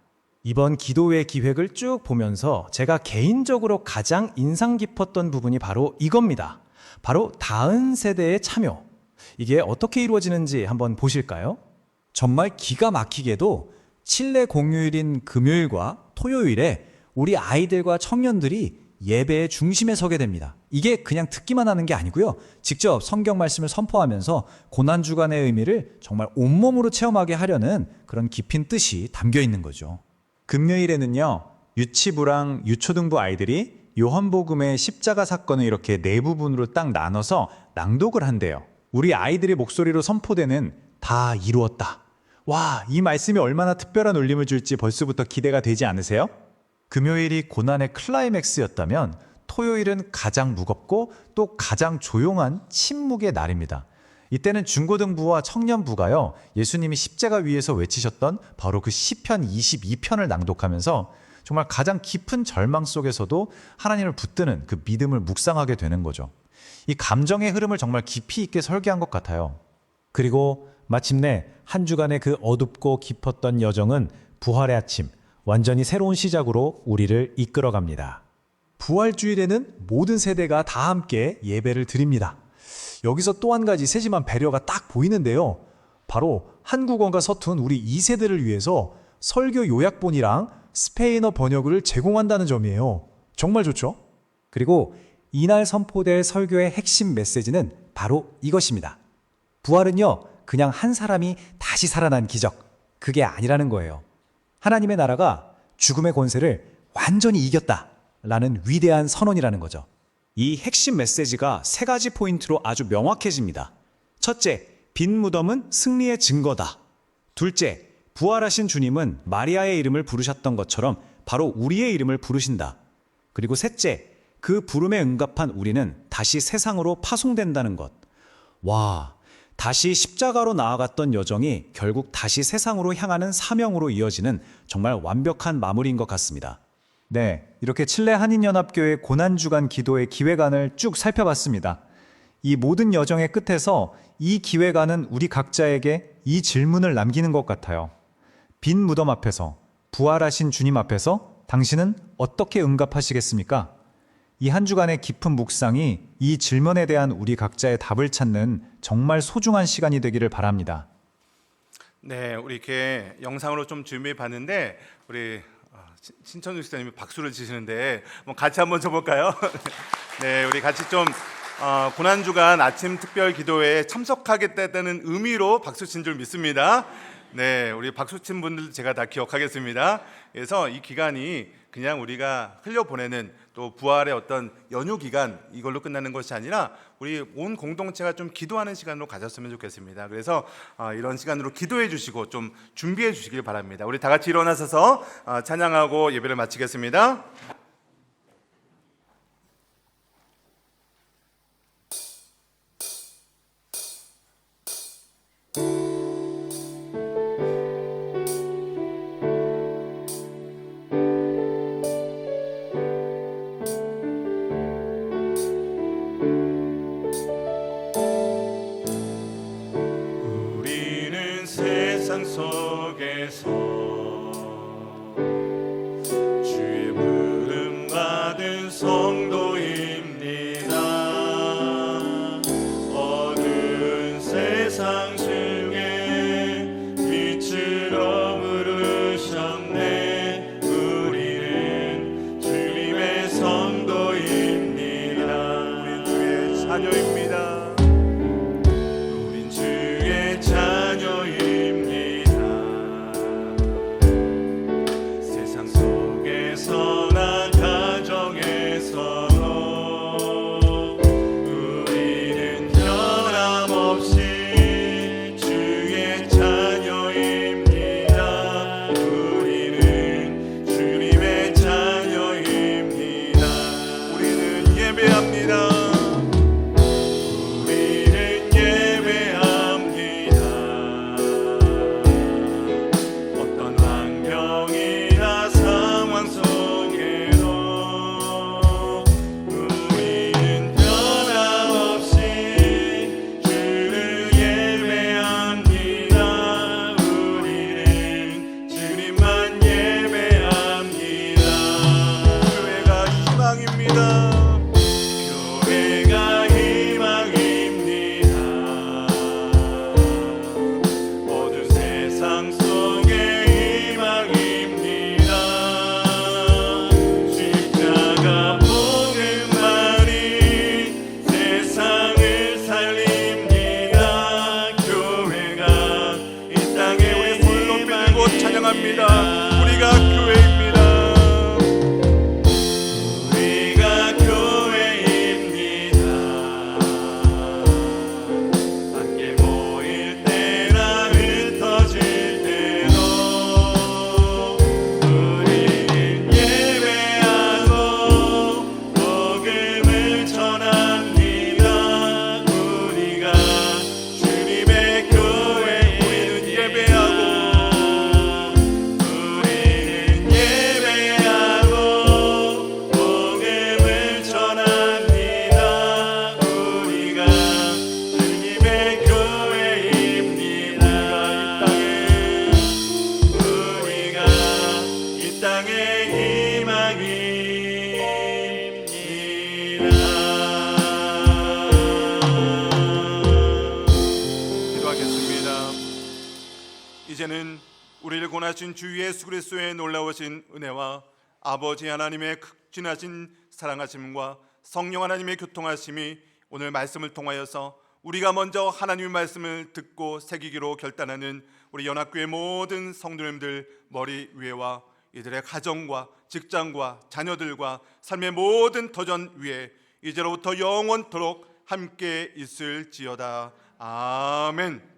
이번 기도회 기획을 쭉 보면서 제가 개인적으로 가장 인상 깊었던 부분이 바로 이겁니다. 바로 다음 세대의 참여. 이게 어떻게 이루어지는지 한번 보실까요? 정말 기가 막히게도 칠레 공휴일인 금요일과 토요일에 우리 아이들과 청년들이 예배의 중심에 서게 됩니다. 이게 그냥 듣기만 하는 게 아니고요, 직접 성경 말씀을 선포하면서 고난주간의 의미를 정말 온몸으로 체험하게 하려는 그런 깊은 뜻이 담겨 있는 거죠. 금요일에는요, 유치부랑 유초등부 아이들이 요한복음의 십자가 사건을 이렇게 4부분으로 딱 나눠서 낭독을 한대요. 우리 아이들의 목소리로 선포되는 다 이루었다. 와, 이 말씀이 얼마나 특별한 울림을 줄지 벌써부터 기대가 되지 않으세요? 금요일이 고난의 클라이맥스였다면 토요일은 가장 무겁고 또 가장 조용한 침묵의 날입니다. 이때는 중고등부와 청년부가요, 예수님이 십자가 위에서 외치셨던 바로 그 시편 22편을 낭독하면서 정말 가장 깊은 절망 속에서도 하나님을 붙드는 그 믿음을 묵상하게 되는 거죠. 이 감정의 흐름을 정말 깊이 있게 설계한 것 같아요. 그리고 마침내 한 주간의 그 어둡고 깊었던 여정은 부활의 아침, 완전히 새로운 시작으로 우리를 이끌어갑니다. 부활주일에는 모든 세대가 다 함께 예배를 드립니다. 여기서 또 한 가지 세심한 배려가 딱 보이는데요. 바로 한국어가 서툰 우리 2세대를 위해서 설교 요약본이랑 스페인어 번역을 제공한다는 점이에요. 정말 좋죠? 그리고 이날 선포될 설교의 핵심 메시지는 바로 이것입니다. 부활은요, 그냥 한 사람이 다시 살아난 기적, 그게 아니라는 거예요. 하나님의 나라가 죽음의 권세를 완전히 이겼다라는 위대한 선언이라는 거죠. 이 핵심 메시지가 3가지 포인트로 아주 명확해집니다. 첫째, 빈 무덤은 승리의 증거다. 둘째, 부활하신 주님은 마리아의 이름을 부르셨던 것처럼 바로 우리의 이름을 부르신다. 그리고 셋째, 그 부름에 응답한 우리는 다시 세상으로 파송된다는 것. 와, 다시 십자가로 나아갔던 여정이 결국 다시 세상으로 향하는 사명으로 이어지는 정말 완벽한 마무리인 것 같습니다. 네, 이렇게 칠레 한인연합교회 고난주간 기도의 기획안을 쭉 살펴봤습니다. 이 모든 여정의 끝에서 이 기획안은 우리 각자에게 이 질문을 남기는 것 같아요. 빈 무덤 앞에서, 부활하신 주님 앞에서 당신은 어떻게 응답하시겠습니까? 이 한 주간의 깊은 묵상이 이 질문에 대한 우리 각자의 답을 찾는 정말 소중한 시간이 되기를 바랍니다. 네, 우리 이렇게 영상으로 좀 준비해 봤는데 우리 신천주 목사님이 박수를 치시는데 같이 한번 쳐볼까요? 네, 우리 같이 좀 고난주간 아침 특별 기도회에 참석하겠다는 의미로 박수 친 줄 믿습니다. 네, 우리 박수 친 분들 제가 다 기억하겠습니다. 그래서 이 기간이 그냥 우리가 흘려보내는 또 부활의 어떤 연휴 기간 이걸로 끝나는 것이 아니라 우리 온 공동체가 좀 기도하는 시간으로 가졌으면 좋겠습니다. 그래서 이런 시간으로 기도해 주시고 좀 준비해 주시길 바랍니다. 우리 다 같이 일어나셔서 찬양하고 예배를 마치겠습니다. 우리는 세상 속에서 주의 부름 받은 성도인 찬양합니다. 우리가 교회입니다. 우리가 교회입니다. 함께 모일 때나 흩어질 때도 우리는 예배하고 복음을 전합니다. 우리가 주님의 교회 우리는 예배하고 복음을 전합니다. 우리가 주님의 교회입니다. 우리가 이 땅의 희망입니다. 기도하겠습니다. 이제는 우리를 권하신 주 예수 그리스도의 놀라우신 은혜와 아버지 하나님의 극진하신 사랑하심과 성령 하나님의 교통하심이 오늘 말씀을 통하여서 우리가 먼저 하나님의 말씀을 듣고 새기기로 결단하는 우리 연합교회 모든 성도님들 머리 위에와 이들의 가정과 직장과 자녀들과 삶의 모든 터전 위에 이제로부터 영원토록 함께 있을지어다. 아멘.